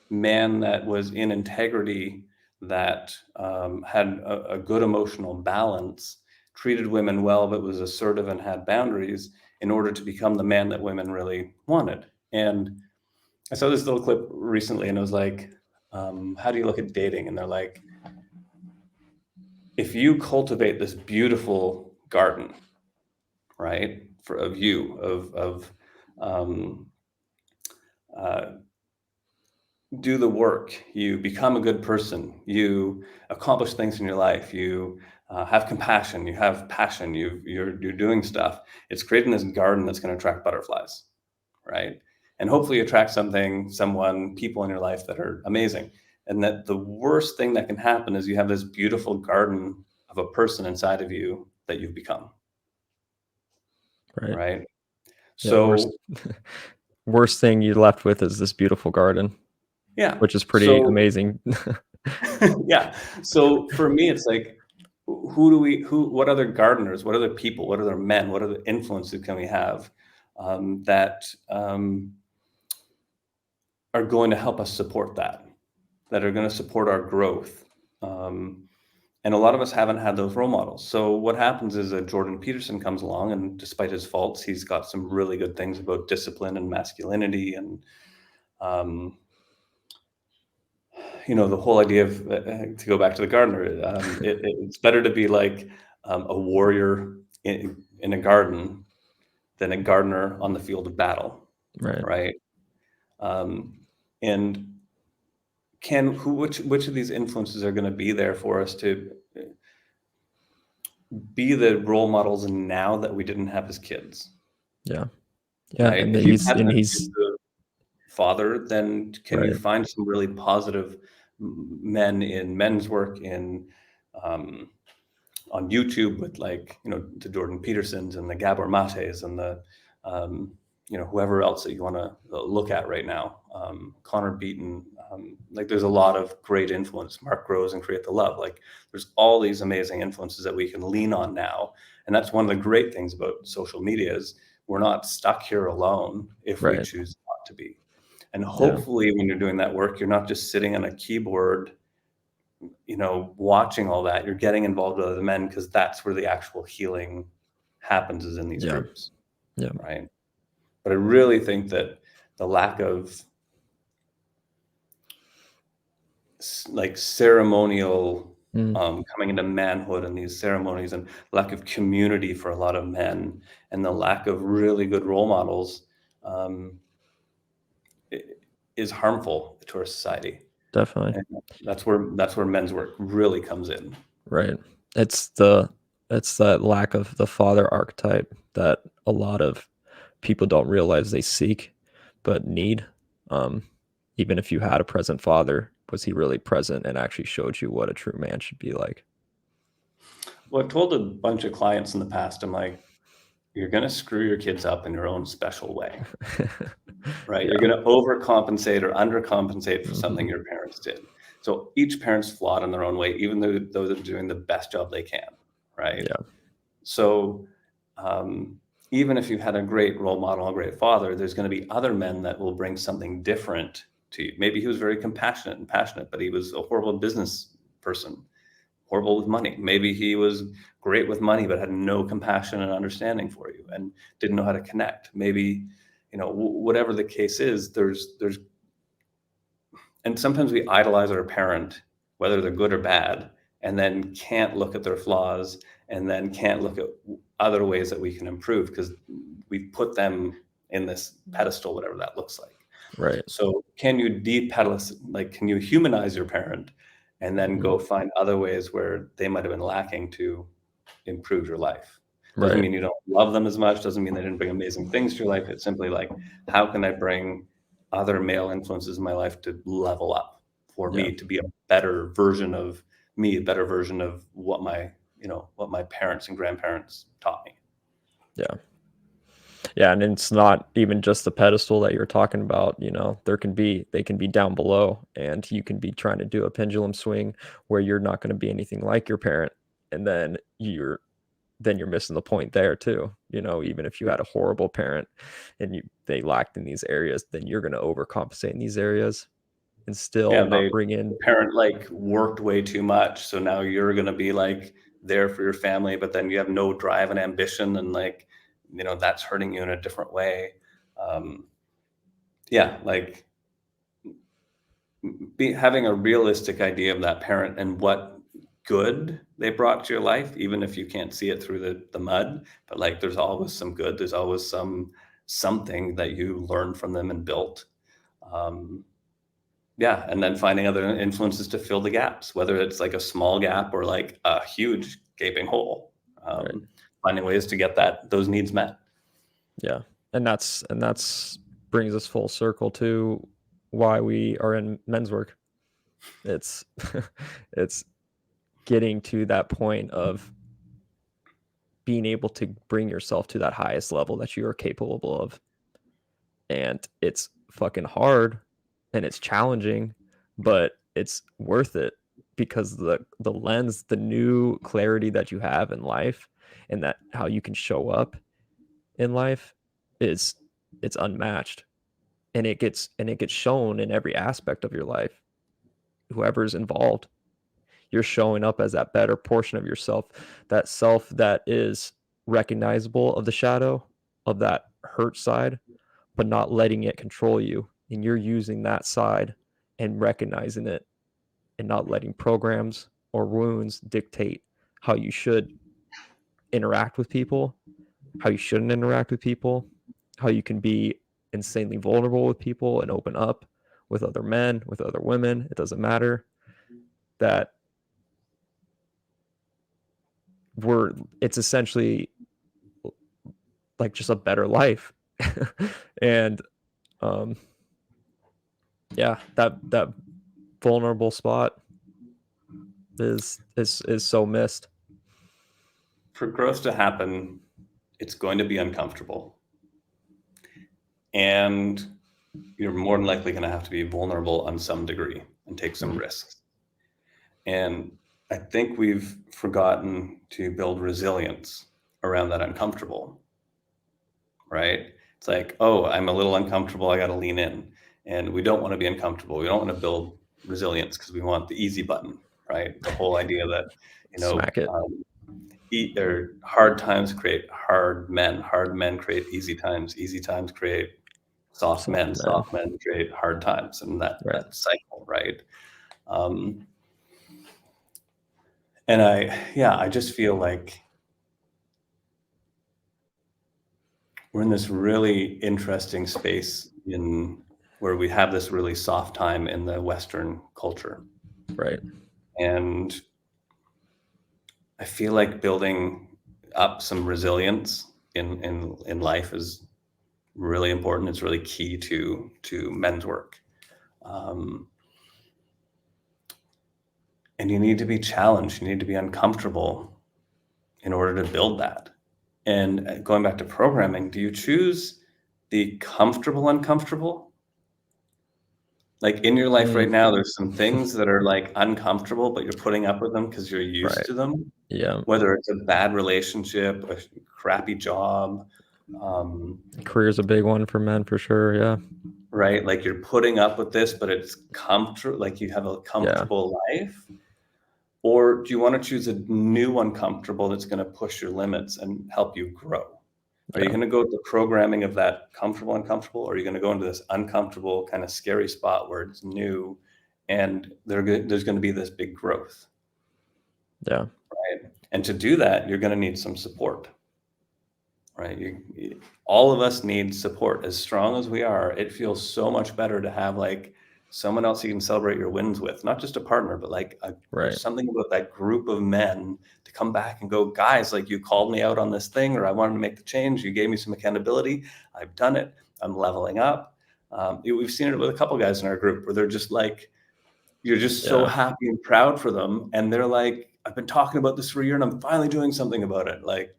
man that was in integrity, that had a good emotional balance, treated women well, but was assertive and had boundaries in order to become the man that women really wanted. And I saw this little clip recently, and it was like, how do you look at dating? And they're like, if you cultivate this beautiful garden, right, of you, um, uh, do the work, you become a good person, you accomplish things in your life, you have compassion, you have passion, you're doing stuff. It's creating this garden that's going to attract butterflies, right? And hopefully attract people in your life that are amazing. And that the worst thing that can happen is you have this beautiful garden of a person inside of you that you've become, Right. right? Yeah. Worst So worst thing you're left with is this beautiful garden, yeah, which is pretty so amazing. yeah. So for me, it's like, what other gardeners, what other people, what other men, what other influences can we have that are going to help us support that are going to support our growth? Um, and a lot of us haven't had those role models. So what happens is that Jordan Peterson comes along, and despite his faults, he's got some really good things about discipline and masculinity, and um, the whole idea of to go back to the gardener, it's better to be like a warrior in a garden than a gardener on the field of battle, Right. right? Um, and which of these influences are going to be there for us to be the role models now that we didn't have as kids, Yeah. Yeah. right? And If you've he's had and that he's father, then can you right. find some really positive men in men's work in um, on YouTube with, like, the Jordan Petersons and the Gabor Mates and the um, whoever else that you want to look at right now, Connor Beaton. Like, there's a lot of great influence. Mark Groves and Create the Love. Like, there's all these amazing influences that we can lean on now, and that's one of the great things about social media is we're not stuck here alone if we Right. choose not to be. And Yeah. hopefully, when you're doing that work, you're not just sitting on a keyboard, watching all that. You're getting involved with other men, because that's where the actual healing happens, is in these Yeah. groups, Yeah. right? But I really think that the lack of like ceremonial Mm, coming into manhood and these ceremonies, and lack of community for a lot of men, and the lack of really good role models um, i- is harmful to our society. definitely. And that's where men's work really comes in. Right. It's the it's that lack of the father archetype that a lot of people don't realize they seek but need. Um, Even if you had a present father, was he really present and actually showed you what a true man should be like? Well, I've told a bunch of clients in the past, I'm like, you're going to screw your kids up in your own special way, right? You're Yeah. going to overcompensate or undercompensate for something Mhm. your parents did. So each parent's flawed in their own way, even though they're doing the best job they can, right? Yeah. So um, even if you've had a great role model, a great father, there's going to be other men that will bring something different to you. Maybe he was very compassionate and passionate, but he was a horrible business person, horrible with money. Maybe he was great with money, but had no compassion and understanding for you and didn't know how to connect. Maybe, whatever the case is, and sometimes we idolize our parent, whether they're good or bad, and then can't look at their flaws, and then can't look at other ways that we can improve, because we put them in this pedestal, whatever that looks like. Right. So can you can you humanize your parent and then Mhm. go find other ways where they might have been lacking to improve your life? Doesn't Right. mean you don't love them as much, doesn't mean they didn't bring amazing things to your life. It's simply like, how can I bring other male influences in my life to level up for Yeah. me to be a better version of me, a better version of what my parents and grandparents taught me. Yeah. Yeah, and it's not even just the pedestal that you're talking about, they can be down below, and you can be trying to do a pendulum swing where you're not gonna be anything like your parent, and then you're missing the point there too. Even if you had a horrible parent and they lacked in these areas, then you're gonna overcompensate in these areas and still Yeah, not they bring the in. parent, like, worked way too much, so now you're gonna be, like, there for your family, but then you have no drive and ambition and, like, that's hurting you in a different way. Um, yeah, like, having a realistic idea of that parent and what good they brought to your life, even if you can't see it through the mud, but, like, there's always some good, there's always something that you learned from them and built. Um Yeah, and then finding other influences to fill the gaps, whether it's like a small gap or like a huge gaping hole. Right. Finding ways to get those needs met. Yeah. And that's brings us full circle to why we are in men's work. It's it's getting to that point of being able to bring yourself to that highest level that you are capable of. And it's fucking hard and it's challenging, but it's worth it because the lens, the new clarity that you have in life and that how you can show up in life is it's unmatched. And it gets shown in every aspect of your life. Whoever's involved, you're showing up as that better portion of yourself, that self that is recognizable of the shadow of that hurt side, but not letting it control you. And you're using that side and recognizing it and not letting programs or wounds dictate how you should interact with people, how you shouldn't interact with people, how you can be insanely vulnerable with people and open up with other men, with other women. It doesn't matter that it's essentially like just a better life. And um yeah, that vulnerable spot is so missed. For growth to happen, it's going to be uncomfortable. And you're more than likely going to have to be vulnerable on some degree and take some Mhm. risks. And I think we've forgotten to build resilience around that uncomfortable, right? It's like, oh, I'm a little uncomfortable. I got to lean in. And we don't want to be uncomfortable. We don't want to build resilience because we want the easy button, right? The whole idea that, you know, Smack it. um, or hard times create hard men create easy times create Soft man. soft men create hard times, and Right. that cycle, right? Um, and I just feel like we're in this really interesting space in where we have this really soft time in the Western culture. Right. And I feel like building up some resilience in life is really important. It's really key to men's work. Um, and you need to be challenged. You need to be uncomfortable in order to build that. And going back to programming, do you choose the comfortable uncomfortable? Like in your life Mm. right now, there's some things that are like uncomfortable, but you're putting up with them because you're used Right. to them. Yeah. Whether it's a bad relationship, a crappy job, um, Career's a big one for men for sure. Yeah. right? Like you're putting up with this, but it's comfortable, like you have a Yeah. comfortable life. Or do you want to choose a new uncomfortable that's going to push your limits and help you grow? Are you Yeah. going to go to the programming of that comfortable uncomfortable, or are you going to go into this uncomfortable kind of scary spot where it's new and there's going to be this big growth, Yeah. right? And to do that, you're going to need some support, right? All of us need support. As strong as we are, it feels so much better to have like someone else you can celebrate your wins with, not just a partner, but like Right. there's something about that group of men to come back and go, guys, like you called me out on this thing, or I wanted to make the change. You gave me some accountability. I've done it. I'm leveling up. We've seen it with a couple guys in our group where they're just like, you're just so Yeah. happy and proud for them. And they're like, I've been talking about this for a year and I'm finally doing something about it. Like,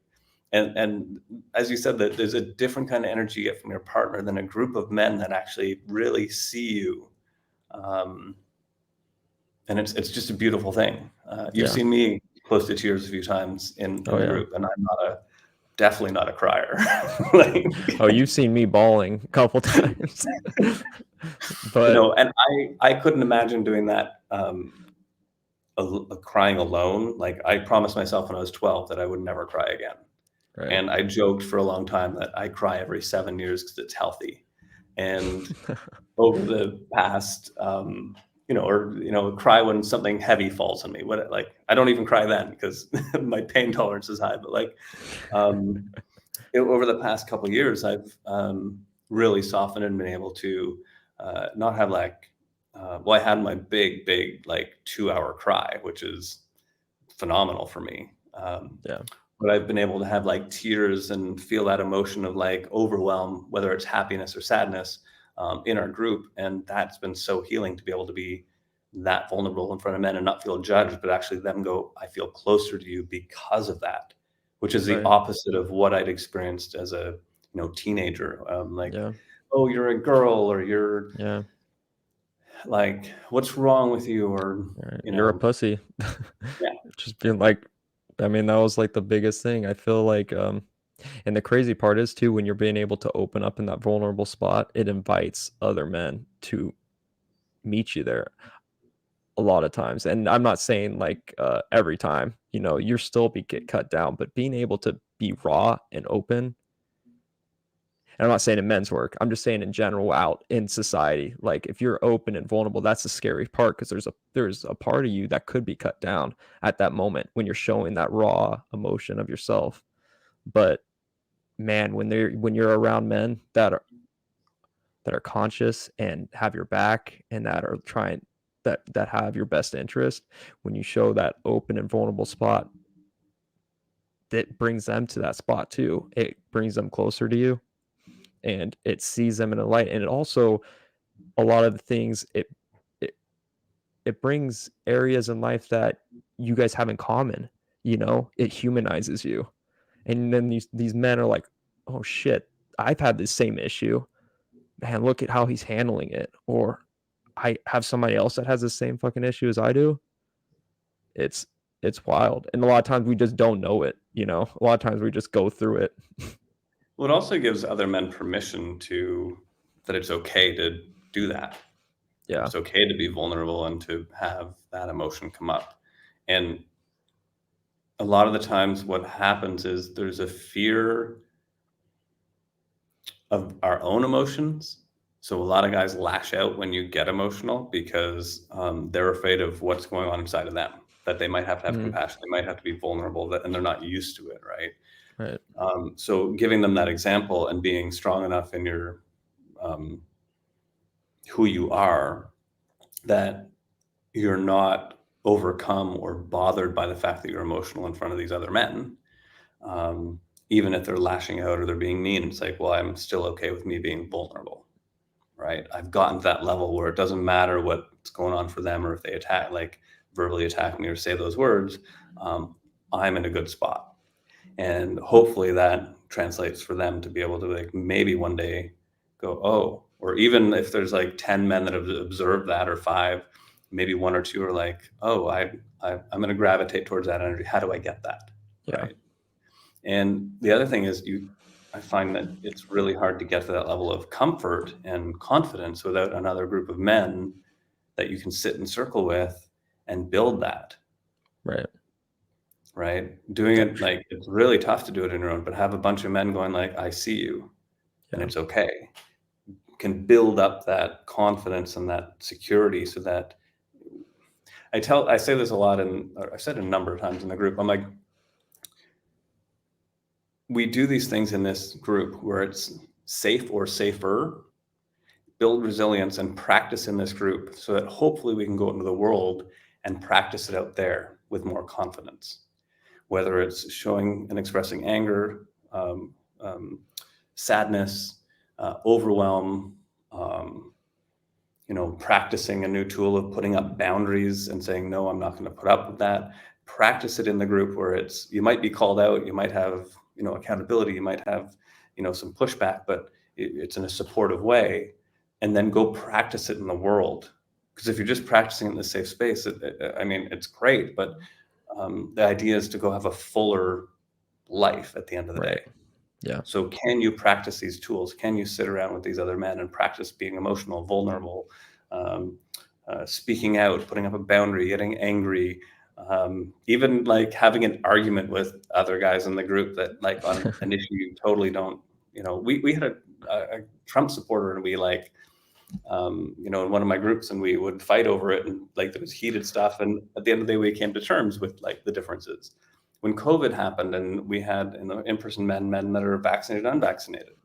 And as you said, that there's a different kind of energy you get from your partner than a group of men that actually really see you. Um, and it's just a beautiful thing. You've Yeah. seen me close to tears a few times in Oh the yeah. group, and I'm definitely not a crier. Like, Oh, you've seen me bawling a couple times. But and I couldn't imagine doing that, crying alone. Like, I promised myself when I was 12 that I would never cry again. right. And I joked for a long time that I cry every 7 years because it's healthy. And over the past, cry when something heavy falls on me. I don't even cry then because my pain tolerance is high. But um, over the past couple of years, I've really softened and been able to not have I had my big 2 hour cry, which is phenomenal for me. Yeah. But I've been able to have like tears and feel that emotion of like overwhelm, whether it's happiness or sadness, in our group. And that's been so healing to be able to be that vulnerable in front of men and not feel judged, but actually them go, I feel closer to you because of that, which is the Right. opposite of what I'd experienced as a teenager. Like, Yeah. oh, you're a girl, or you're Yeah. like, what's wrong with you, or Right. you You're a know, pussy. yeah. Just being like, I mean, that was like the biggest thing. I feel like, and the crazy part is too, when you're being able to open up in that vulnerable spot, it invites other men to meet you there a lot of times. And I'm not saying like every time, you're still get cut down, but being able to be raw and open. And I'm not saying in men's work. I'm just saying in general out in society. Like if you're open and vulnerable, that's the scary part because there's a part of you that could be cut down at that moment when you're showing that raw emotion of yourself. But man, when you're around men that are conscious and have your back and that are trying that have your best interest, when you show that open and vulnerable spot, that brings them to that spot too. It brings them closer to you and it sees them in a light. And it also a lot of the things it it brings areas in life that you guys have in common. It humanizes you. And then these men are like, oh shit, I've had this same issue. Man, look at how he's handling it. Or I have somebody else that has the same fucking issue as I do. It's it's wild. And a lot of times we just don't know it. A lot of times we just go through it. Well, it also gives other men permission that it's okay to do that. Yeah. It's okay to be vulnerable and to have that emotion come up. And a lot of the times what happens is there's a fear of our own emotions. So a lot of guys lash out when you get emotional because they're afraid of what's going on inside of them, that they might have to have Mm, compassion, they might have to be vulnerable, and they're not used to it, right? right. So giving them that example and being strong enough in your um, who you are, that you're not overcome or bothered by the fact that you're emotional in front of these other men, um, even if they're lashing out or they're being mean. It's like, well, I'm still okay with me being vulnerable, right? I've gotten to that level where it doesn't matter what's going on for them, or if they attack, like verbally attack me or say those words, um, I'm in a good spot. And hopefully that translates for them to be able to like maybe one day go, oh, or even if there's like 10 men that have observed that, or five, maybe one or two are like, oh, I'm going to gravitate towards that energy. How do I get that? Yeah. Right. And the other thing is I find that it's really hard to get to that level of comfort and confidence without another group of men that you can sit in circle with and build that. Right. Right. Doing it, like, it's really tough to do it on your own, but have a bunch of men going like, I see you and Yeah. it's okay. Can build up that confidence and that security so that I say this a lot, and I've said it a number of times in the group. I'm like, we do these things in this group where it's safe or safer, build resilience and practice in this group so that hopefully we can go into the world and practice it out there with more confidence, whether it's showing and expressing anger, um, um, sadness, overwhelm, um, practicing a new tool of putting up boundaries and saying, no, I'm not going to put up with that. Practice it in the group where you might be called out, you might have accountability, you might have some pushback, but it's in a supportive way, and then go practice it in the world. Because if you're just practicing in the safe space, I mean, it's great, but the idea is to go have a fuller life at the end of the Right. day. Yeah. So can you practice these tools? Can you sit around with these other men and practice being emotional, vulnerable, speaking out, putting up a boundary, getting angry, even like having an argument with other guys in the group that like on an issue you totally don't, we had a Trump supporter, and we like, in one of my groups, and we would fight over it, and like there was heated stuff. And at the end of the day, we came to terms with like the differences. When COVID happened and we had in-person men that are vaccinated, unvaccinated,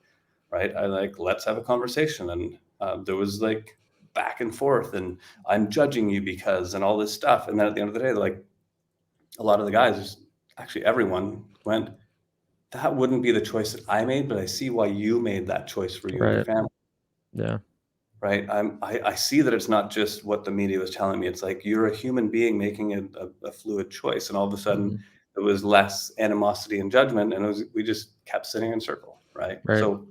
right? I like, let's have a conversation. And there was like back and forth, and I'm judging you because, and all this stuff. And then at the end of the day, like a lot of the guys, actually everyone went, that wouldn't be the choice that I made, but I see why you made that choice for you and your Right. family. Yeah. Right. I see that it's not just what the media was telling me. It's like you're a human being making a fluid choice. And all of a sudden Mhm. there was less animosity and judgment, and we just kept sitting in circle. Right. Right. So,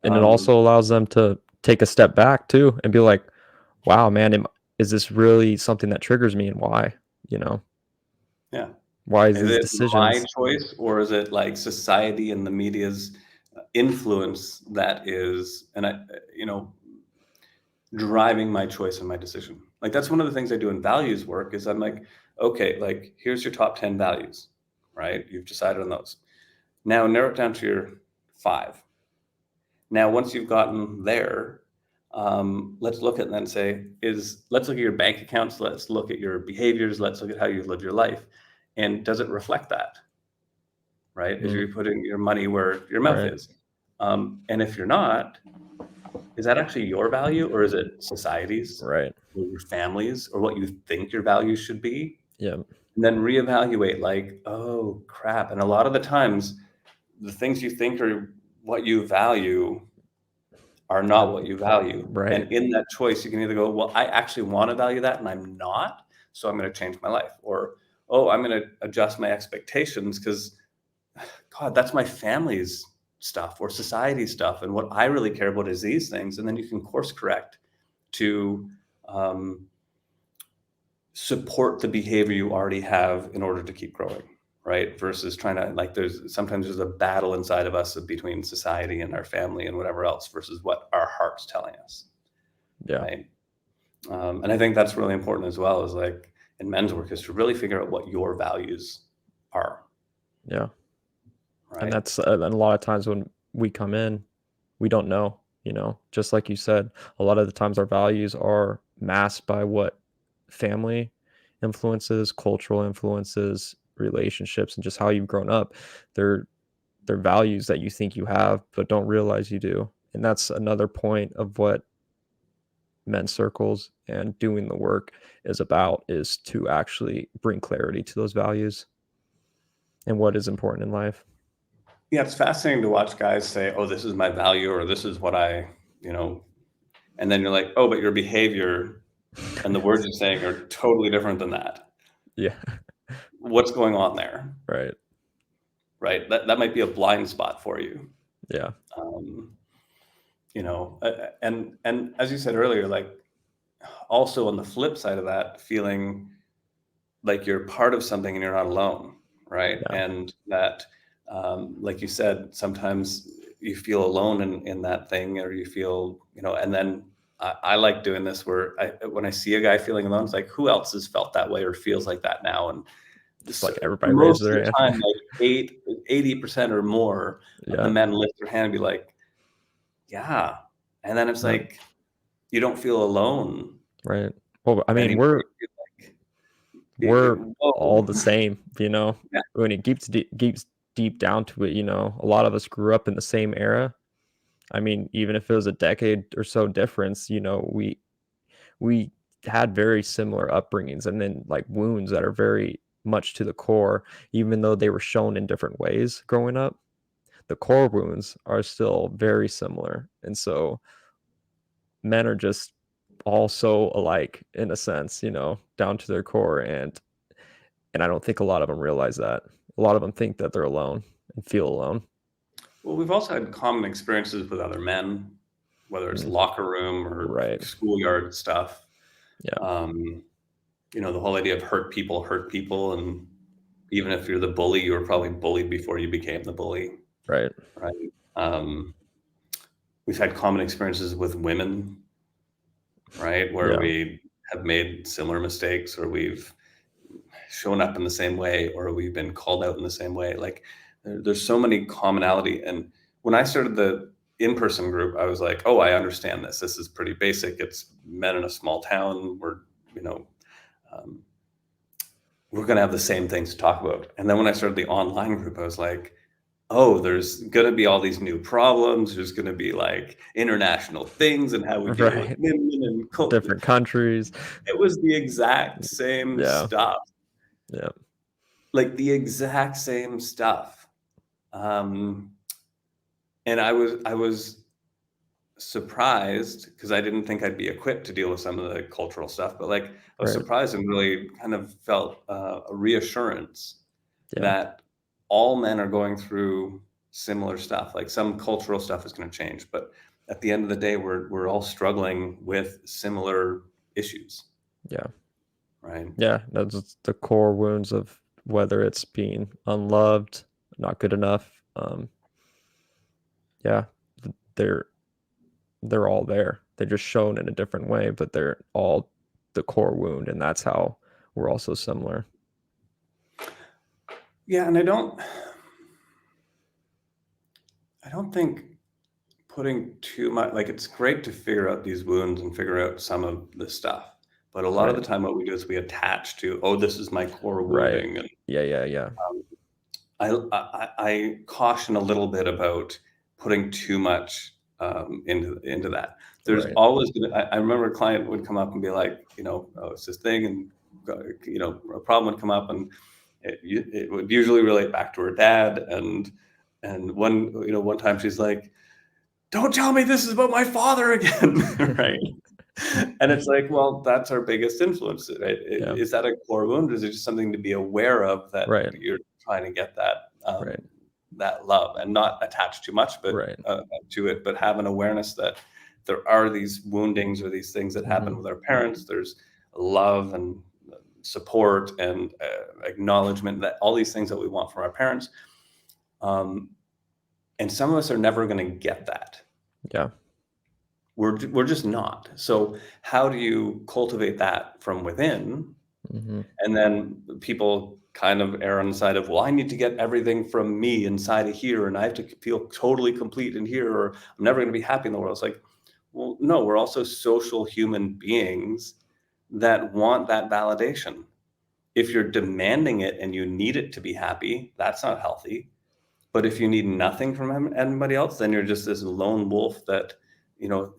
And it also allows them to take a step back too and be like, wow, man, is this really something that triggers me, and why? You know, yeah. why is Is these it my decisions choice, or is it like society and the media's influence that is, and driving my choice and my decision? Like that's one of the things I do in values work is I'm like, okay, like here's your top 10 values, right? You've decided on those. Now narrow it down to your 5. Now, once you've gotten there, let's look at and then say, let's look at your bank accounts, let's look at your behaviors, let's look at how you live your life. And does it reflect that? Right? Is Mm, you putting your money where your mouth right, is? And if you're not, is that actually your value, or is it society's, right. or your family's, or what you think your values should be? Yeah, And then reevaluate like, oh crap. And a lot of the times, the things you think are what you value are uh, not what you value. right, And in that choice, you can either go, well, I actually want to value that and I'm not, so I'm going to change my life. Or, oh, I'm going to adjust my expectations because, God, that's my family's stuff or society's stuff. And what I really care about is these things. And then you can course correct to support the behavior you already have in order to keep growing. Right. Versus trying to like, sometimes there's a battle inside of us between society and our family and whatever else versus what our heart's telling us. yeah, Right. And I think that's really important as well, is like in men's work, is to really figure out what your values are. yeah. And Right. that's and a lot of times when we come in, we don't know. Just like you said, a lot of the times our values are masked by what family influences, cultural influences, relationships, and just how you've grown up. They're they're values that you think you have, but don't realize you do. And that's another point of what men's circles and doing the work is about, is to actually bring clarity to those values and what is important in life. Yeah. It's fascinating to watch guys say, oh, this is my value, or this is what you know, and then you're like, oh, but your behavior and the words you're saying are totally different than that. Yeah. What's going on there? Right. Right. That might be a blind spot for you. Yeah. Um, and as you said earlier, like also on the flip side of that, feeling like you're part of something and you're not alone, right? Yeah. And that, like you said, sometimes you feel alone in that thing, or you feel, and then I like doing this where when I see a guy feeling alone, it's like, who else has felt that way or feels like that now? And Just so like everybody raises most of their the hand. time, like 80% or more of the Yeah. men lift their hand and be like, yeah. And then it's Yeah. like, you don't feel alone Right. Well, I mean, anymore. we're You feel like, we're all whoa. the same, Yeah. when it keeps deep down to it, a lot of us grew up in the same era. I mean, even if it was a decade or so difference, we had very similar upbringings, and then like wounds that are very much to the core, even though they were shown in different ways growing up. The core wounds are still very similar. And so men are just all so alike in a sense, down to their core. And I don't think a lot of them realize that. A lot of them think that they're alone. and feel alone. Well, we've also had common experiences with other men, whether it's Mm, locker room or right. schoolyard stuff. Yeah. Um, the whole idea of hurt people, and even if you're the bully, you were probably bullied before you became the bully, Right. right? Um, we've had common experiences with women, right, where Yeah. we have made similar mistakes, or we've shown up in the same way, or we've been called out in the same way. Like there's so many commonality. And when I started the in-person group, I was like, oh, I understand this. This is pretty basic. It's men in a small town. You know, um, we're going to have the same things to talk about. And then when I started the online group, I was like, oh, there's going to be all these new problems. There's going to be like international things and how we deal with Right. women and Different countries. it was the exact same Yeah. stuff, Yeah. like the exact same stuff. Um, and I was surprised because I didn't think I'd be equipped to deal with some of the cultural stuff, but like I was Right. surprised and really kind of felt a reassurance Yeah. that all men are going through similar stuff. Like some cultural stuff is going to change, but at the end of the day, we're all struggling with similar issues, Yeah. right? Yeah. That's the core wounds of whether it's being unloved, not good enough. Yeah. They're they're all there. They're just shown in a different way, but they're all the core wound, and that's how we're all so similar. Yeah, and I don't think putting too much, like, it's great to figure out these wounds and figure out some of the stuff, but a lot of Right. the time what we do is we attach to, "Oh, this is my core Right. wounding," and, Yeah. Yeah. Yeah. I caution a little bit about putting too much, into that. There's Right. always gonna I remember a client would come up and be like, "Oh, it's this thing," and, a problem would come up, and it would usually relate back to her dad, and one time she's like, "Don't tell me this is about my father again," right? And it's like, well, that's our biggest influence, right? Yeah. Is that a core wound, or is it just something to be aware of that Right. you're trying to get that, Right. that love and not attach too much, but Right. to it, but have an awareness that there are these woundings or these things that happen Mhm. with our parents. There's love and support and acknowledgement, that all these things that we want from our parents. Um, and some of us are never going to get that. Yeah. We're just not. So how do you cultivate that from within? Mhm. And then people kind of err on the side of, well, I need to get everything from me inside of here, and I have to feel totally complete in here, or I'm never going to be happy in the world. It's like, well, no, we're also social human beings that want that validation. If you're demanding it and you need it to be happy, that's not healthy. But if you need nothing from anybody else, then you're just this lone wolf that,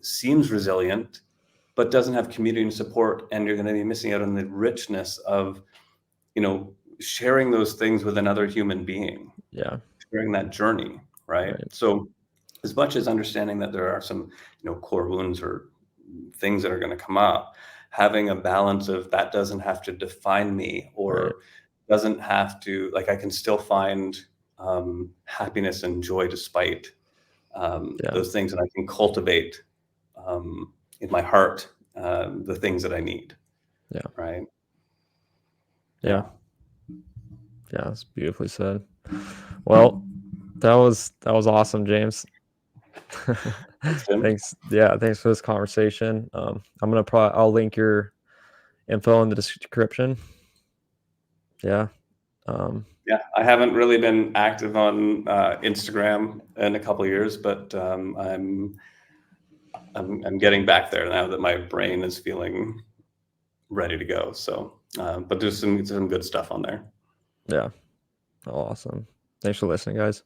seems resilient, but doesn't have community and support. And you're going to be missing out on the richness of, sharing those things with another human being, Yeah. sharing that journey. Right. Right. So as much as understanding that there are some, core wounds or things that are going to come up, having a balance of that doesn't have to define me, Right. or doesn't have to, like, I can still find happiness and joy despite Yeah. those things, and I can cultivate in my heart the things that I need. Yeah. Right. Yeah. Yeah. Yeah. That's beautifully said. Well, that was awesome, James. Thanks, Tim. Thanks. Yeah, thanks for this conversation. I'll link your info in the description. Yeah. Um, Yeah, I haven't really been active on Instagram in a couple of years, but I'm getting back there now that my brain is feeling ready to go. So, but there's some good stuff on there. yeah. Awesome. Thanks for listening, guys.